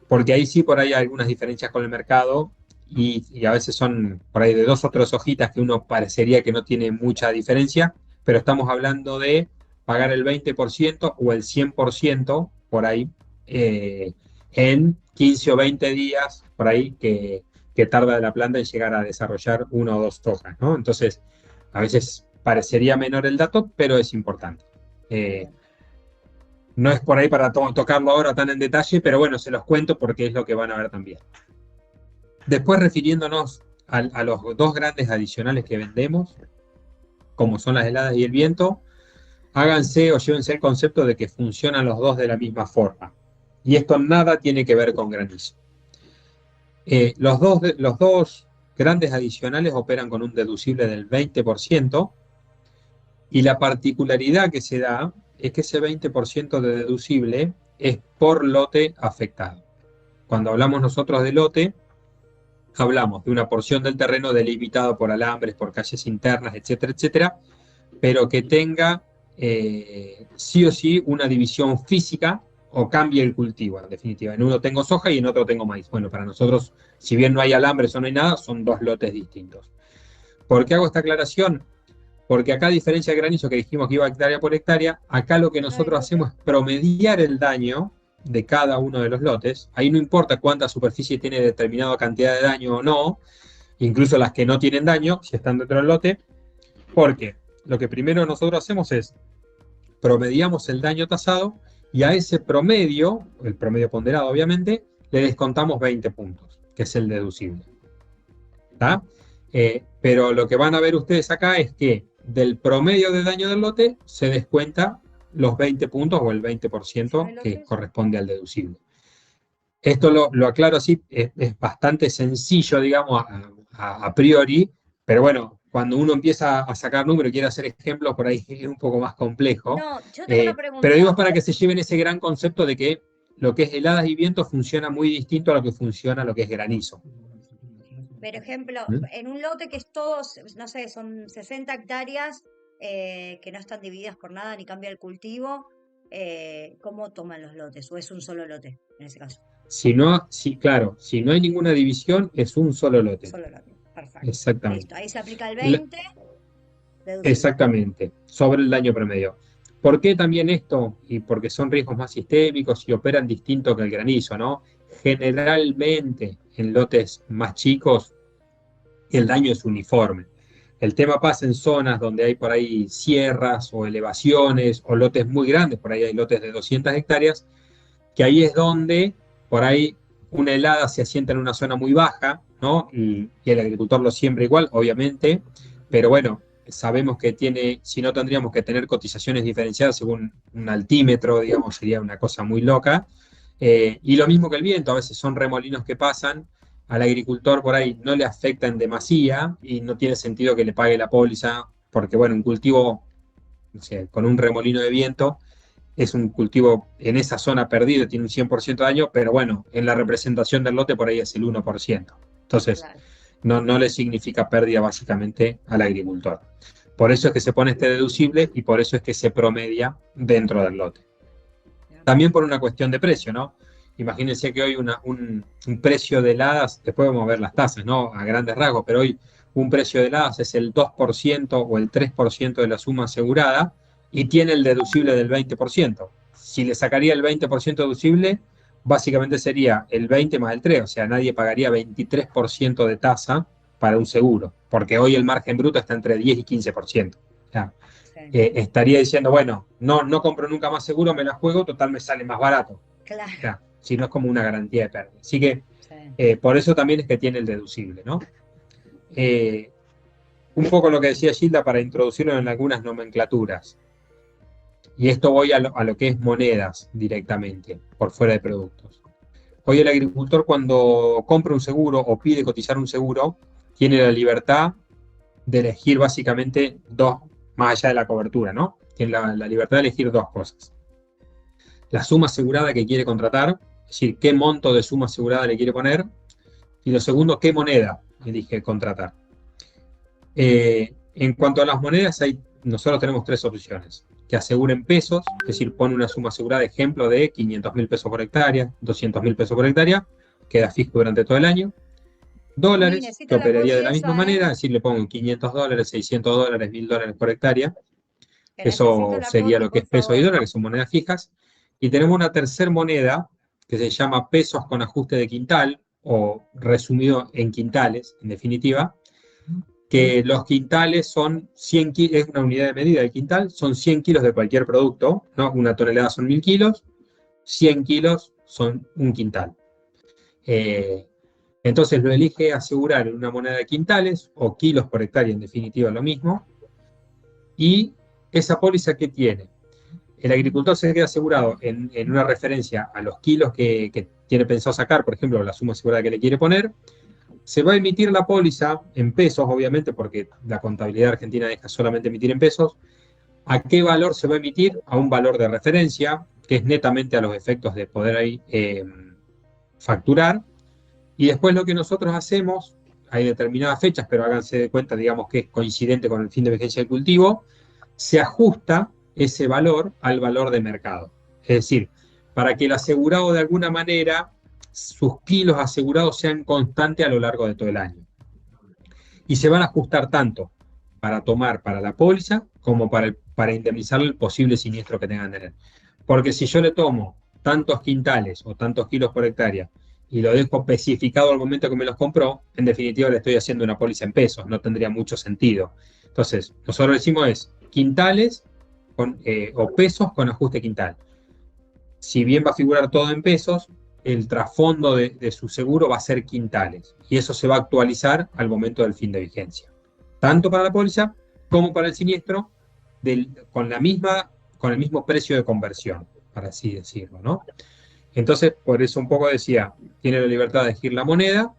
Porque ahí sí, por ahí hay algunas diferencias con el mercado y a veces son por ahí de dos o tres hojitas que uno parecería que no tiene mucha diferencia, pero estamos hablando de pagar el 20% o el 100% por ahí. En 15 o 20 días por ahí que tarda la planta en llegar a desarrollar una o dos hojas, ¿no? Entonces, a veces parecería menor el dato, pero es importante. Eh, Bien. no es por ahí para tocarlo ahora tan en detalle, pero bueno, se los cuento porque es lo que van a ver también. Después, refiriéndonos a los dos grandes adicionales que vendemos, como son las heladas y el viento, háganse o llévense el concepto de que funcionan los dos de la misma forma. Y esto nada tiene que ver con granizo. Los dos grandes adicionales operan con un deducible del 20% y la particularidad que se da es que ese 20% de deducible es por lote afectado. Cuando hablamos nosotros de lote, hablamos de una porción del terreno delimitada por alambres, por calles internas, etcétera, etcétera, pero que tenga sí o sí una división física o cambie el cultivo, en definitiva. En uno tengo soja y en otro tengo maíz. Bueno, para nosotros, si bien no hay alambres o no hay nada, son dos lotes distintos. ¿Por qué hago esta aclaración? Porque acá, a diferencia del granizo que dijimos que iba hectárea por hectárea, acá lo que nosotros hacemos es promediar el daño de cada uno de los lotes. Ahí no importa cuánta superficie tiene determinada cantidad de daño o no, incluso las que no tienen daño, si están dentro del lote, porque lo que primero nosotros hacemos es promediamos el daño tasado y a ese promedio, el promedio ponderado obviamente, le descontamos 20 puntos, que es el deducible. ¿Tá? Pero lo que van a ver ustedes acá es que del promedio de daño del lote se descuenta los 20 puntos o el 20% que corresponde al deducible. Esto lo aclaro así, es bastante sencillo, digamos, a priori, pero bueno, cuando uno empieza a sacar números y quiere hacer ejemplos, por ahí es un poco más complejo. No, yo tengo una Pero digo, es pregunta. para que se lleven ese gran concepto de que lo que es heladas y vientos funciona muy distinto a lo que funciona lo que es granizo. Por ejemplo, ¿Mm? en un lote que es todos, no sé, son 60 hectáreas que no están divididas por nada ni cambia el cultivo, ¿cómo toman los lotes? ¿O es un solo lote en ese caso? Claro, si no hay ninguna división, es un solo lote. Solo lote, perfecto. Exactamente. Listo, ahí se aplica el La- 20, deducible. Exactamente, sobre el daño promedio. ¿Por qué también esto? Y porque son riesgos más sistémicos y operan distinto que el granizo, ¿no? Generalmente en lotes más chicos el daño es uniforme. El tema pasa en zonas donde hay por ahí sierras o elevaciones o lotes muy grandes, por ahí hay lotes de 200 hectáreas, que ahí es donde por ahí una helada se asienta en una zona muy baja, ¿no? Y el agricultor lo siembra igual, obviamente, pero bueno, sabemos que tiene, si no tendríamos que tener cotizaciones diferenciadas según un altímetro, digamos, sería una cosa muy loca. Y lo mismo que el viento, a veces son remolinos que pasan, al agricultor por ahí no le afecta en demasía y no tiene sentido que le pague la póliza, porque bueno, un cultivo, no sé, con un remolino de viento es un cultivo en esa zona perdido, tiene un 100% de daño, pero bueno, en la representación del lote por ahí es el 1%. Entonces, Claro. no le significa pérdida básicamente al agricultor. Por eso es que se pone este deducible y por eso es que se promedia dentro del lote. También por una cuestión de precio, ¿no? Imagínense que hoy un precio de heladas, después vamos a ver las tasas, ¿no? A grandes rasgos, pero hoy un precio de heladas es el 2% o el 3% de la suma asegurada y tiene el deducible del 20%. Si le sacaría el 20% deducible, básicamente sería el 20 más el 3, o sea, nadie pagaría 23% de tasa para un seguro, porque hoy el margen bruto está entre 10 y 15%. O sea, Sí, estaría diciendo, bueno, no compro nunca más seguro, me la juego, total me sale más barato. claro. O sea, si no es como una garantía de pérdida. Así que Sí. por eso también es que tiene el deducible, ¿no? Un poco lo que decía Gilda para introducirlo en algunas nomenclaturas. Y esto voy a lo que es monedas directamente, por fuera de productos. Hoy el agricultor cuando compra un seguro o pide cotizar un seguro, tiene la libertad de elegir básicamente dos, más allá de la cobertura, ¿no? Tiene la libertad de elegir dos cosas. La suma asegurada que quiere contratar, es decir, qué monto de suma asegurada le quiere poner, y lo segundo, qué moneda elige contratar. En cuanto a las monedas, nosotros tenemos tres opciones. Que aseguren pesos, es decir, pone una suma asegurada, ejemplo, de 500.000 pesos por hectárea, 200.000 pesos por hectárea, queda fijo durante todo el año. Mami, Dólares, que necesito la operaría de poli la misma esa, ¿eh? manera, es decir, le pongo 500 dólares, 600 dólares, 1000 dólares por hectárea. Que necesito Eso la sería poli, lo que por es peso y favor. dólar, que son monedas fijas. Y tenemos una tercera moneda que se llama pesos con ajuste de quintal, o resumido en quintales, en definitiva, que los quintales son 100 kilos, es una unidad de medida de quintal, son 100 kilos de cualquier producto, ¿no? Una tonelada son 1000 kilos, 100 kilos son un quintal. Entonces lo elige asegurar en una moneda de quintales o kilos por hectárea, en definitiva lo mismo. Y esa póliza que tiene, el agricultor se queda asegurado en una referencia a los kilos que tiene pensado sacar, por ejemplo, la suma asegurada que le quiere poner. Se va a emitir la póliza en pesos, obviamente, porque la contabilidad argentina deja solamente emitir en pesos. ¿A qué valor se va a emitir? A un valor de referencia, que es netamente a los efectos de poder ahí facturar. Y después lo que nosotros hacemos, hay determinadas fechas, pero háganse de cuenta, digamos que es coincidente con el fin de vigencia del cultivo, se ajusta ese valor al valor de mercado. Es decir, para que el asegurado de alguna manera, sus kilos asegurados sean constantes a lo largo de todo el año. Y se van a ajustar tanto para tomar para la póliza como para indemnizar el posible siniestro que tengan que tener. Porque si yo le tomo tantos quintales o tantos kilos por hectárea y lo dejo especificado al momento que me los compró, en definitiva le estoy haciendo una póliza en pesos, no tendría mucho sentido. Entonces, nosotros decimos es quintales o pesos con ajuste quintal. Si bien va a figurar todo en pesos, el trasfondo de su seguro va a ser quintales y eso se va a actualizar al momento del fin de vigencia, tanto para la póliza como para el siniestro, con el mismo precio de conversión, para así decirlo, ¿no? Entonces, por eso un poco decía, tiene la libertad de elegir la moneda,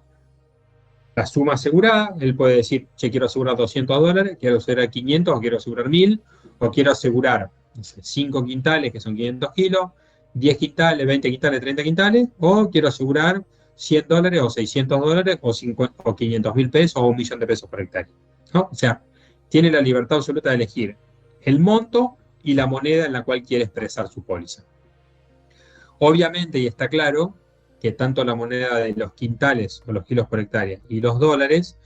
la suma asegurada, él puede decir, che, quiero asegurar 200 dólares, quiero asegurar 500, o quiero asegurar 1000, o quiero asegurar 5 quintales, que son 500 kilos, 10 quintales, 20 quintales, 30 quintales, o quiero asegurar 100 dólares, o 600 dólares, o 500.000 pesos, o 1.000.000 de pesos por hectárea, ¿no? O sea, tiene la libertad absoluta de elegir el monto y la moneda en la cual quiere expresar su póliza. Obviamente, y está claro, que tanto la moneda de los quintales o los kilos por hectárea y los dólares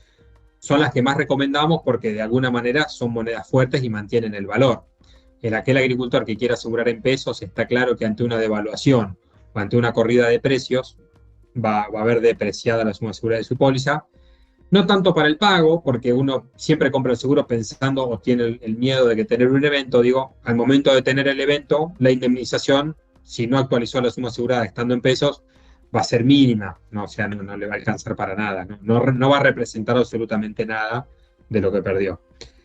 son las que más recomendamos porque de alguna manera son monedas fuertes y mantienen el valor. En aquel agricultor que quiera asegurar en pesos, está claro que ante una devaluación o ante una corrida de precios va a haber depreciada la suma asegurada de su póliza. No tanto para el pago, porque uno siempre compra el seguro pensando o tiene el miedo de que tener un evento, digo, al momento de tener el evento, la indemnización, si no actualizó la suma asegurada estando en pesos, va a ser mínima, ¿no? O sea, no le va a alcanzar para nada, no va a representar absolutamente nada de lo que perdió.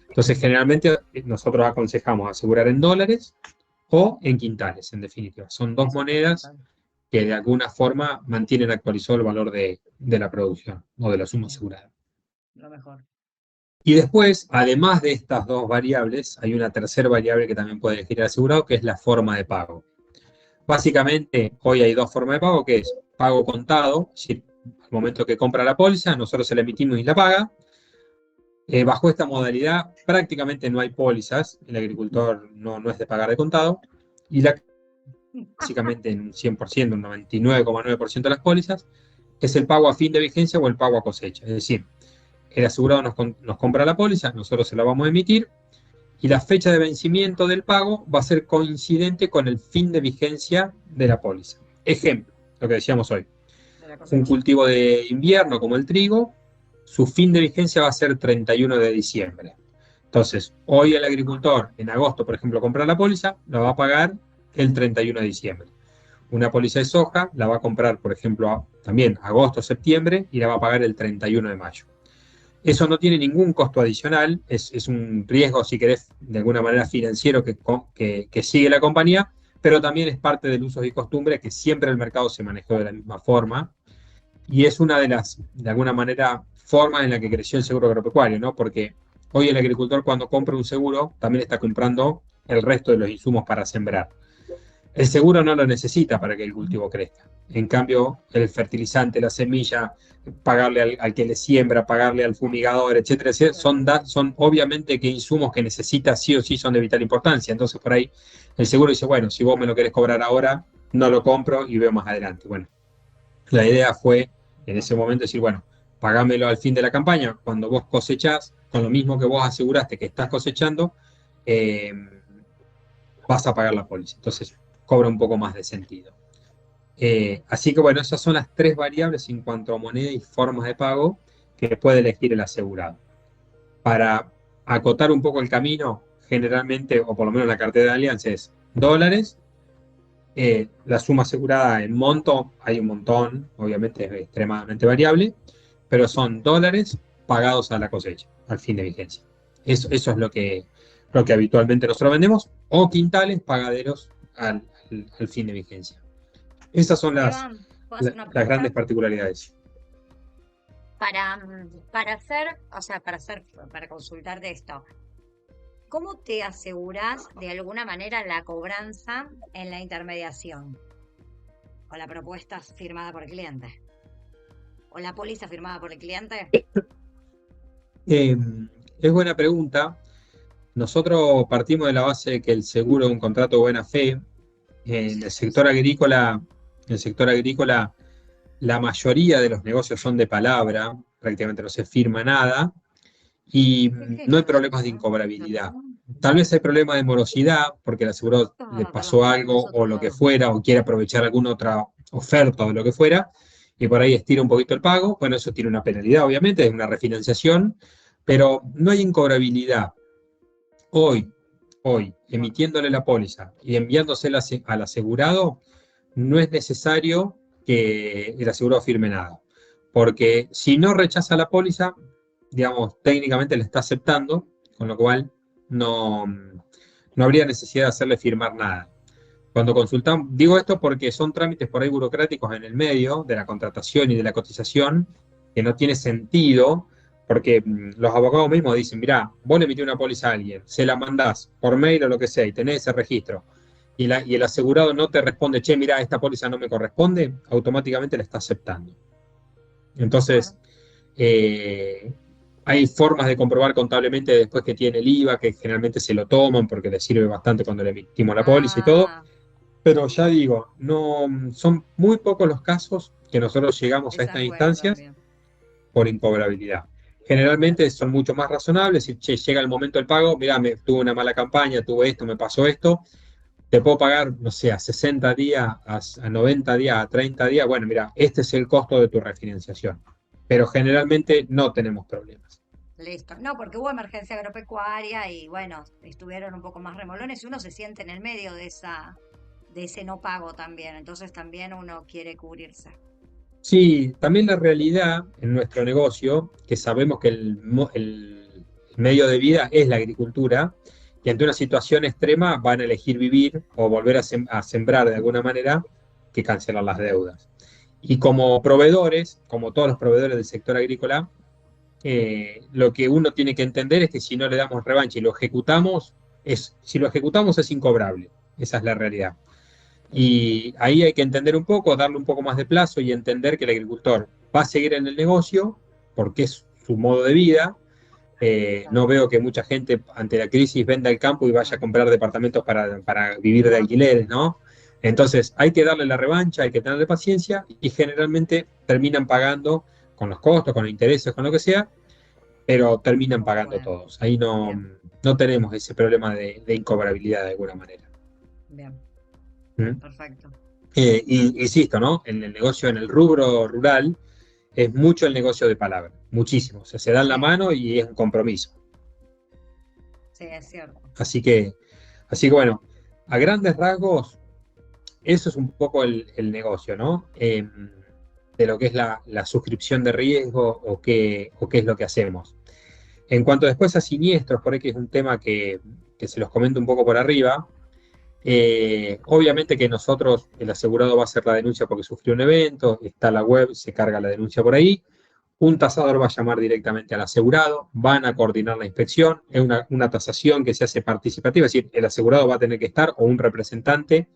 Entonces, generalmente nosotros aconsejamos asegurar en dólares o en quintales, en definitiva. Son dos monedas que de alguna forma mantienen actualizado el valor de la producción o de la suma asegurada. Lo mejor. Y después, además de estas dos variables, hay una tercera variable que también puede elegir el asegurado, que es la forma de pago. Básicamente, hoy hay dos formas de pago, que es pago contado, es decir, al momento que compra la póliza, nosotros se la emitimos y la paga. Bajo esta modalidad, prácticamente no hay pólizas, el agricultor no es de pagar de contado, y básicamente en un 100%, un 99,9% de las pólizas, es el pago a fin de vigencia o el pago a cosecha. Es decir, el asegurado nos compra la póliza, nosotros se la vamos a emitir, y la fecha de vencimiento del pago va a ser coincidente con el fin de vigencia de la póliza. Ejemplo, lo que decíamos hoy. Un cultivo de invierno como el trigo, su fin de vigencia va a ser 31 de diciembre. Entonces, hoy el agricultor en agosto, por ejemplo, compra la póliza, la va a pagar el 31 de diciembre. Una póliza de soja la va a comprar, por ejemplo, también agosto, septiembre, y la va a pagar el 31 de mayo. Eso no tiene ningún costo adicional, es un riesgo, si querés, de alguna manera financiero que sigue la compañía, pero también es parte del uso y costumbre que siempre el mercado se manejó de la misma forma, y es una de las, de alguna manera, formas en la que creció el seguro agropecuario, ¿no? Porque hoy el agricultor cuando compra un seguro también está comprando el resto de los insumos para sembrar. El seguro no lo necesita para que el cultivo crezca. En cambio, el fertilizante, la semilla, pagarle al que le siembra, pagarle al fumigador, etcétera, etcétera, son obviamente que insumos que necesita sí o sí son de vital importancia. Entonces, por ahí el seguro dice, bueno, si vos me lo querés cobrar ahora, no lo compro y veo más adelante. Bueno, la idea fue en ese momento decir, bueno, pagámelo al fin de la campaña, cuando vos cosechás, con lo mismo que vos aseguraste que estás cosechando, vas a pagar la póliza. Entonces, cobra un poco más de sentido. Así que bueno, esas son las tres variables en cuanto a moneda y formas de pago que puede elegir el asegurado. Para acotar un poco el camino, generalmente, o por lo menos la cartera de Alianza es dólares, la suma asegurada en monto, hay un montón, obviamente es extremadamente variable, pero son dólares pagados a la cosecha, al fin de vigencia. Eso es lo que habitualmente nosotros vendemos, o quintales pagaderos al fin de vigencia. Esas son las grandes particularidades. Para consultarte esto, ¿cómo te asegurás de alguna manera la cobranza en la intermediación? ¿O la propuesta firmada por el cliente? ¿O la póliza firmada por el cliente? Es buena pregunta. Nosotros partimos de la base de que el seguro es un contrato de buena fe. En el sector agrícola, la mayoría de los negocios son de palabra, prácticamente no se firma nada, y no hay problemas de incobrabilidad. Tal vez hay problemas de morosidad, porque el asegurado le pasó algo o lo que fuera, o quiere aprovechar alguna otra oferta o lo que fuera, y por ahí estira un poquito el pago. Bueno, eso tiene una penalidad, obviamente, es una refinanciación, pero no hay incobrabilidad. Hoy, emitiéndole la póliza y enviándosela al asegurado, no es necesario que el asegurado firme nada. Porque si no rechaza la póliza, digamos, técnicamente la está aceptando, con lo cual no habría necesidad de hacerle firmar nada. Cuando consultamos, digo esto porque son trámites por ahí burocráticos en el medio de la contratación y de la cotización, que no tiene sentido, porque los abogados mismos dicen, mirá, vos le emitís una póliza a alguien, se la mandás por mail o lo que sea, y tenés ese registro, y el asegurado no te responde, che, mirá, esta póliza no me corresponde, automáticamente la está aceptando. Entonces, Hay formas de comprobar contablemente después que tiene el IVA, que generalmente se lo toman porque les sirve bastante cuando le emitimos la póliza y todo. Ah, Pero ya digo, no, son muy pocos los casos que nosotros llegamos a esa estas es buena instancias también. por incobrabilidad. Generalmente son mucho más razonables. Si che, llega el momento del pago, mira, tuve una mala campaña, tuve esto, me pasó esto, te puedo pagar, no sé, a 60 días, a 90 días, a 30 días. Bueno, mira, este es el costo de tu refinanciación. Pero generalmente no tenemos problemas. Listo. No, porque hubo emergencia agropecuaria y bueno, estuvieron un poco más remolones y uno se siente en el medio de ese no pago también. Entonces también uno quiere cubrirse. Sí, también la realidad en nuestro negocio, que sabemos que el medio de vida es la agricultura, y ante una situación extrema van a elegir vivir o volver a sembrar de alguna manera que cancelar las deudas. Y como proveedores, como todos los proveedores del sector agrícola, lo que uno tiene que entender es que si no le damos revancha y lo ejecutamos, si lo ejecutamos es incobrable. Esa es la realidad. Y ahí hay que entender un poco, darle un poco más de plazo y entender que el agricultor va a seguir en el negocio porque es su modo de vida. No veo que mucha gente ante la crisis venda el campo y vaya a comprar departamentos para vivir de alquileres, ¿no? Entonces hay que darle la revancha, hay que tenerle paciencia y generalmente terminan pagando con los costos, con los intereses, con lo que sea, pero terminan Como pagando pueden. todos. Ahí no, Bien, no tenemos ese problema de incobrabilidad de alguna manera. bien, ¿Mm? perfecto. Y insisto, ¿no? En el negocio, en el rubro rural, es mucho el negocio de palabra, muchísimo. O sea, se dan la Sí, mano y es un compromiso. sí, es cierto. Así que, así que bueno, a grandes rasgos, eso es un poco el negocio, ¿no? De lo que es la suscripción de riesgo o qué es lo que hacemos. En cuanto después a siniestros, por ahí que es un tema que se los comento un poco por arriba. Obviamente que nosotros, el asegurado va a hacer la denuncia porque sufrió un evento, está la web, se carga la denuncia por ahí. Un tasador va a llamar directamente al asegurado, van a coordinar la inspección, es una tasación que se hace participativa, es decir, el asegurado va a tener que estar o un representante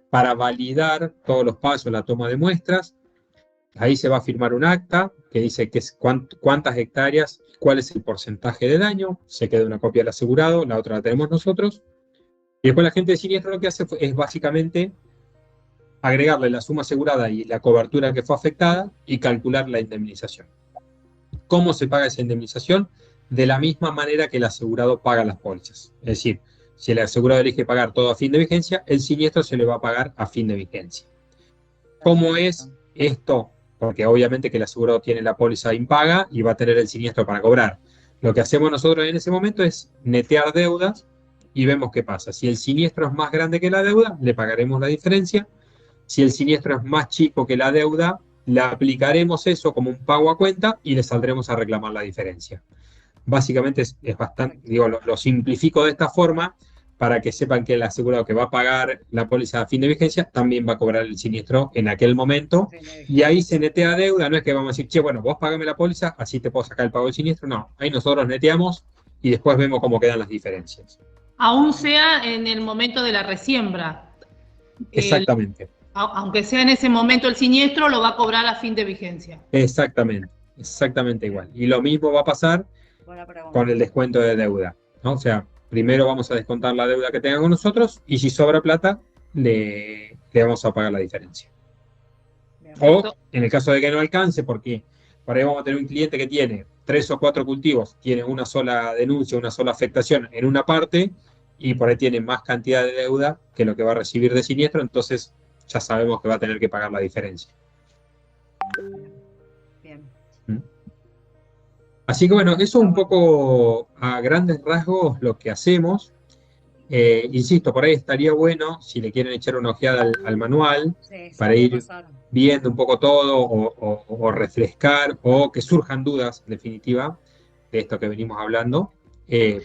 para validar todos los pasos, la toma de muestras. Ahí se va a firmar un acta que dice que es cuántas hectáreas, cuál es el porcentaje de daño, se queda una copia del asegurado, la otra la tenemos nosotros. Y después la gente de siniestro lo que hace es básicamente agregarle la suma asegurada y la cobertura que fue afectada y calcular la indemnización. ¿Cómo se paga esa indemnización? De la misma manera que el asegurado paga las pólizas. Es decir, si el asegurado elige pagar todo a fin de vigencia, el siniestro se le va a pagar a fin de vigencia. ¿Cómo es esto? Porque obviamente que el asegurado tiene la póliza impaga y va a tener el siniestro para cobrar. Lo que hacemos nosotros en ese momento es netear deudas y vemos qué pasa. Si el siniestro es más grande que la deuda, le pagaremos la diferencia. Si el siniestro es más chico que la deuda, le aplicaremos eso como un pago a cuenta y le saldremos a reclamar la diferencia. Básicamente es bastante, digo, lo simplifico de esta forma para que sepan que el asegurado que va a pagar la póliza a fin de vigencia también va a cobrar el siniestro en aquel momento. Y ahí se netea deuda, no es que vamos a decir, che, bueno, vos pagame la póliza, así te puedo sacar el pago del siniestro. No, ahí nosotros neteamos y después vemos cómo quedan las diferencias. Aún sea en el momento de la resiembra. Exactamente. Aunque sea en ese momento el siniestro, lo va a cobrar a fin de vigencia. Exactamente igual. Y lo mismo va a pasar con el descuento de deuda, ¿no? O sea, primero vamos a descontar la deuda que tenga con nosotros y si sobra plata, le vamos a pagar la diferencia. O en el caso de que no alcance, porque por ahí vamos a tener un cliente que tiene 3 o 4 cultivos, tiene una sola denuncia, una sola afectación en una parte y por ahí tiene más cantidad de deuda que lo que va a recibir de siniestro, entonces ya sabemos que va a tener que pagar la diferencia. Bien. Así que bueno, eso es un poco a grandes rasgos lo que hacemos. Insisto, por ahí estaría bueno, si le quieren echar una ojeada al manual, Sí, para ir viendo un poco todo o refrescar o que surjan dudas, en definitiva, de esto que venimos hablando,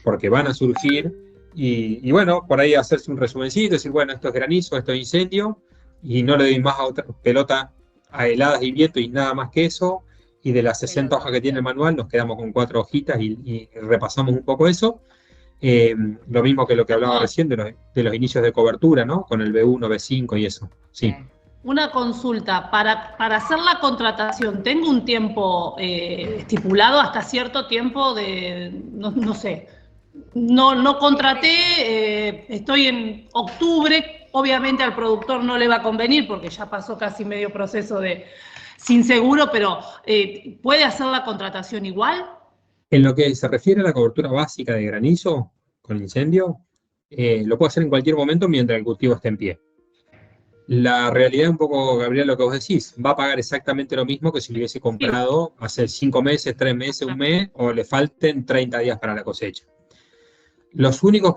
porque van a surgir y bueno, por ahí hacerse un resumencito, decir, bueno, esto es granizo, esto es incendio, y no le doy más a otra pelota a heladas y viento y nada más que eso, y de las 60 hojas que tiene el manual nos quedamos con 4 hojitas y repasamos un poco eso. Lo mismo que lo que hablaba recién de los inicios de cobertura, ¿no? Con el B1, B5 y eso. Sí. Una consulta, para hacer la contratación, ¿tengo un tiempo estipulado hasta cierto tiempo no sé, no contraté, estoy en octubre, obviamente al productor no le va a convenir porque ya pasó casi medio proceso sin seguro, pero ¿puede hacer la contratación igual? En lo que se refiere a la cobertura básica de granizo con incendio, lo puede hacer en cualquier momento mientras el cultivo esté en pie. La realidad es un poco, Gabriel, lo que vos decís, va a pagar exactamente lo mismo que si lo hubiese comprado hace 5 meses, 3 meses, un mes, o le falten 30 días para la cosecha. Los únicos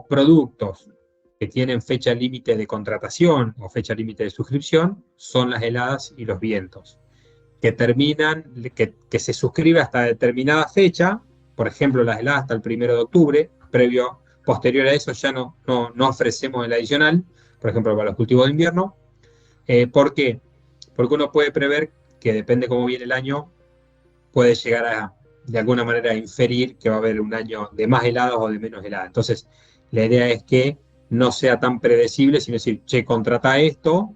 productos que tienen fecha límite de contratación o fecha límite de suscripción son las heladas y los vientos, que se suscribe hasta determinada fecha, por ejemplo, las heladas hasta el 1 de octubre, posterior a eso ya no ofrecemos el adicional, por ejemplo, para los cultivos de invierno. ¿Por qué? Porque uno puede prever que depende cómo viene el año, puede llegar de alguna manera, a inferir que va a haber un año de más heladas o de menos heladas. Entonces, la idea es que no sea tan predecible, sino decir, che, contrata esto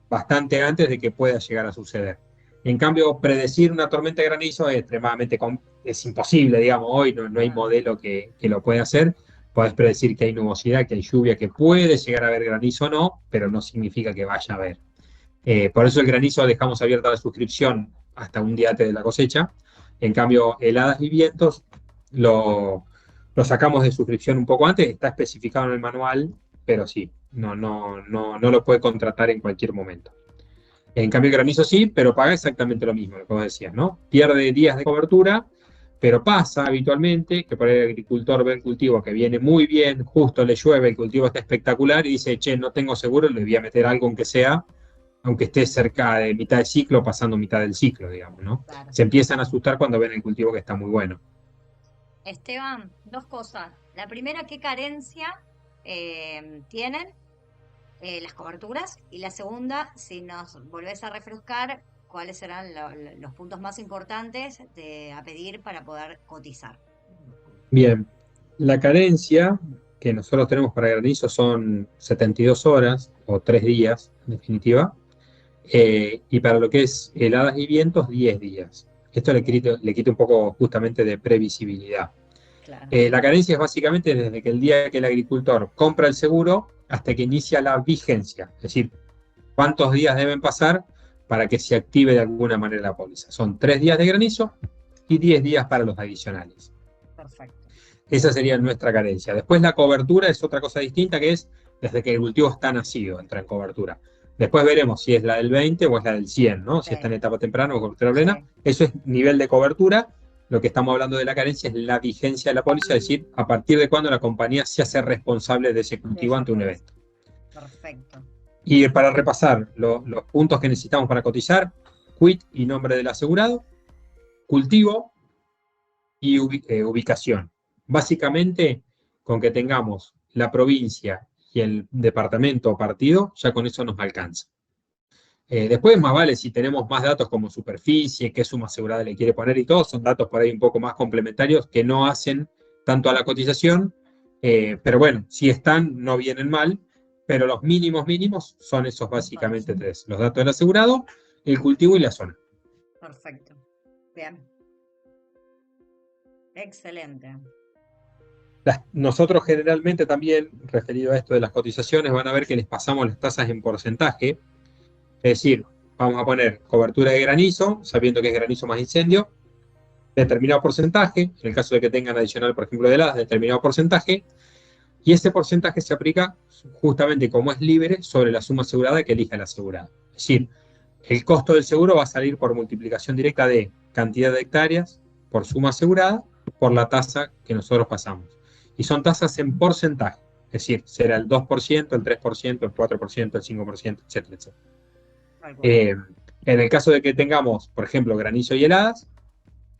bastante antes de que pueda llegar a suceder. En cambio, predecir una tormenta de granizo es imposible, digamos, hoy no hay modelo que lo pueda hacer. Podés predecir que hay nubosidad, que hay lluvia, que puede llegar a haber granizo o no, pero no significa que vaya a haber. Por eso el granizo dejamos abierta la suscripción hasta un día antes de la cosecha. En cambio, heladas y vientos lo sacamos de suscripción un poco antes, está especificado en el manual, pero sí, no lo puede contratar en cualquier momento. En cambio, el granizo sí, pero paga exactamente lo mismo, lo que vos decías, ¿no? Pierde días de cobertura, pero pasa habitualmente que por ahí el agricultor ve el cultivo que viene muy bien, justo le llueve, el cultivo está espectacular y dice, che, no tengo seguro, le voy a meter algo aunque esté cerca de mitad de ciclo, pasando mitad del ciclo, digamos, ¿no? Claro. Se empiezan a asustar cuando ven el cultivo que está muy bueno. Esteban, dos cosas. La primera, ¿qué carencia tienen las coberturas? Y la segunda, si nos volvés a refrescar, ¿cuáles serán los puntos más importantes a pedir para poder cotizar? Bien, la carencia que nosotros tenemos para granizo son 72 horas o 3 días, en definitiva, y para lo que es heladas y vientos, 10 días. Esto le quita un poco justamente de previsibilidad. Claro. La carencia es básicamente desde que el día que el agricultor compra el seguro hasta que inicia la vigencia, es decir, cuántos días deben pasar para que se active de alguna manera la póliza. Son 3 días de granizo y 10 días para los adicionales. Perfecto. Esa sería nuestra carencia. Después la cobertura es otra cosa distinta, que es desde que el cultivo está nacido, entra en cobertura. Después veremos si es la del 20 o es la del 100, ¿no? Sí. Si está en etapa temprana o cobertura plena. Sí. Eso es nivel de cobertura. Lo que estamos hablando de la carencia es la vigencia de la póliza, es decir, a partir de cuándo la compañía se hace responsable de ese cultivo ante un evento. Perfecto. Y para repasar los puntos que necesitamos para cotizar: quit y nombre del asegurado, cultivo y ubicación. Básicamente, con que tengamos la provincia y el departamento o partido, ya con eso nos alcanza. Después, más vale si tenemos más datos como superficie, qué suma asegurada le quiere poner y todo, son datos por ahí un poco más complementarios que no hacen tanto a la cotización, pero bueno, si están, no vienen mal, pero los mínimos son esos básicamente tres: los datos del asegurado, el cultivo y la zona. Perfecto. Bien. Excelente. Nosotros generalmente también, referido a esto de las cotizaciones, van a ver que les pasamos las tasas en porcentaje. Es decir, vamos a poner cobertura de granizo, sabiendo que es granizo más incendio, determinado porcentaje, en el caso de que tengan adicional, por ejemplo, de heladas, determinado porcentaje, y ese porcentaje se aplica justamente, como es libre, sobre la suma asegurada que elija el asegurado. Es decir, el costo del seguro va a salir por multiplicación directa de cantidad de hectáreas por suma asegurada por la tasa que nosotros pasamos. Y son tasas en porcentaje, es decir, será el 2%, el 3%, el 4%, el 5%, etcétera, etcétera. En el caso de que tengamos, por ejemplo, granizo y heladas,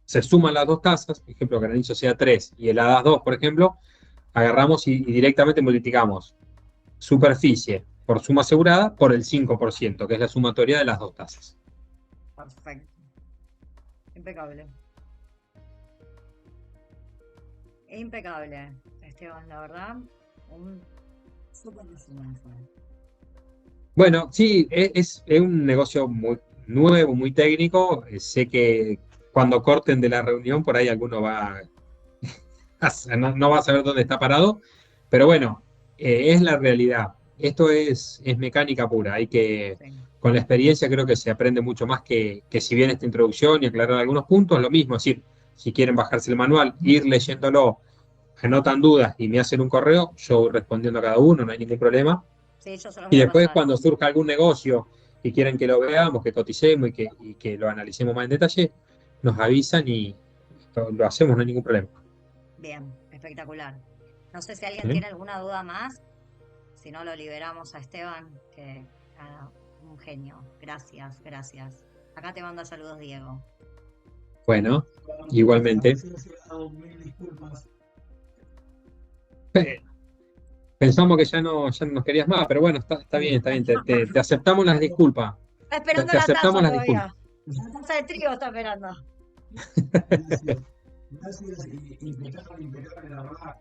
se suman las dos tasas, por ejemplo, granizo sea 3 y heladas 2, por ejemplo, agarramos y directamente multiplicamos superficie por suma asegurada por el 5%, que es la sumatoria de las dos tasas. Perfecto. Impecable. Impecable, Esteban, la verdad, un súper resumen. Bueno, sí, es un negocio muy nuevo, muy técnico. Sé que cuando corten de la reunión, por ahí alguno no va a saber dónde está parado, pero bueno, es la realidad. Esto es mecánica pura. Sí. Con la experiencia creo que se aprende mucho más que si bien esta introducción y aclarar algunos puntos, lo mismo, es decir, si quieren bajarse el manual, ir leyéndolo, anotan dudas y me hacen un correo, yo voy respondiendo a cada uno, no hay ningún problema. Sí, yo se los Y voy a después pasar. cuando surja algún negocio y quieren que lo veamos, que coticemos y que lo analicemos más en detalle, nos avisan y lo hacemos, no hay ningún problema. Bien, espectacular. No sé si alguien ¿Sí? tiene alguna duda más. Si no, lo liberamos a Esteban, que nada, un genio. Gracias, gracias. Acá te manda saludos, Diego. Bueno, igualmente. Mil disculpas. Pensamos que ya no nos querías más, pero bueno, está bien, está bien. Te aceptamos las disculpas. Está Te, esperando te la aceptamos taza las disculpas. todavía. La taza de trigo está esperando. Gracias. Gracias, impecable, impecable, la verdad.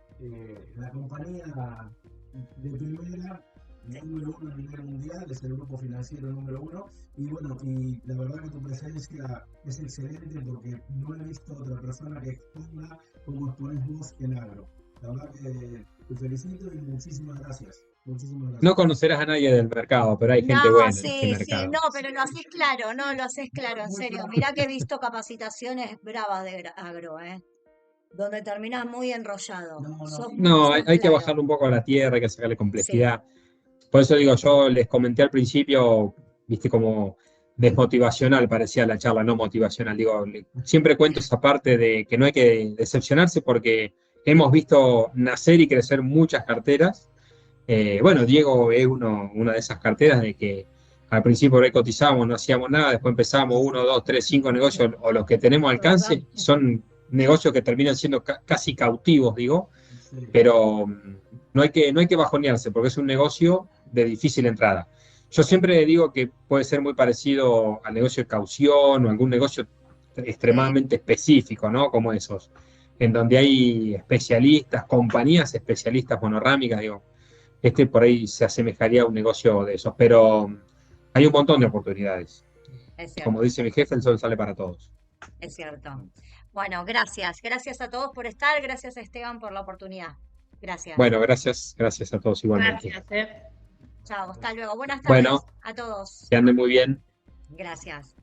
La compañía de primera, número uno a nivel mundial, es el grupo financiero número uno. Y bueno, y la verdad que tu presencia es excelente porque no he visto otra persona que exponga como expones vos en agro. La verdad que te felicito y muchísimas gracias. Muchísimas No gracias. conocerás a nadie del mercado, pero hay No, gente buena en este sí, sí, no, mercado. pero lo haces claro, no, lo haces claro, en serio. Mirá que he visto capacitaciones bravas de agro, donde terminás muy enrollado. No, no, Sos No, hay, muy hay que claro. bajarlo un poco a la tierra, hay que sacarle Sí, complejidad. Por eso digo, yo les comenté al principio, viste, como desmotivacional parecía la charla, no motivacional. Digo, siempre cuento esa parte de que no hay que decepcionarse porque hemos visto nacer y crecer muchas carteras. Bueno, Diego es una de esas carteras de que al principio por ahí cotizamos, no hacíamos nada, después empezamos uno, dos, tres, cinco negocios o los que tenemos ¿verdad? alcance, y son negocios que terminan siendo casi cautivos, digo, sí. pero no hay que bajonearse porque es un negocio de difícil entrada. Yo Sí, siempre digo que puede ser muy parecido al negocio de caución o algún negocio sí, extremadamente específico, ¿no? Como esos, en donde hay especialistas, compañías especialistas monorrámicas, digo, por ahí se asemejaría a un negocio de esos, pero hay un montón de oportunidades. es Como cierto, dice mi jefe, el sol sale para todos. es cierto. Bueno, gracias. Gracias a todos por estar. Gracias, Esteban, por la oportunidad. Gracias. Bueno, gracias a todos igualmente. Gracias. Chao, hasta luego. Buenas tardes Bueno, a todos. que anden muy bien. Gracias.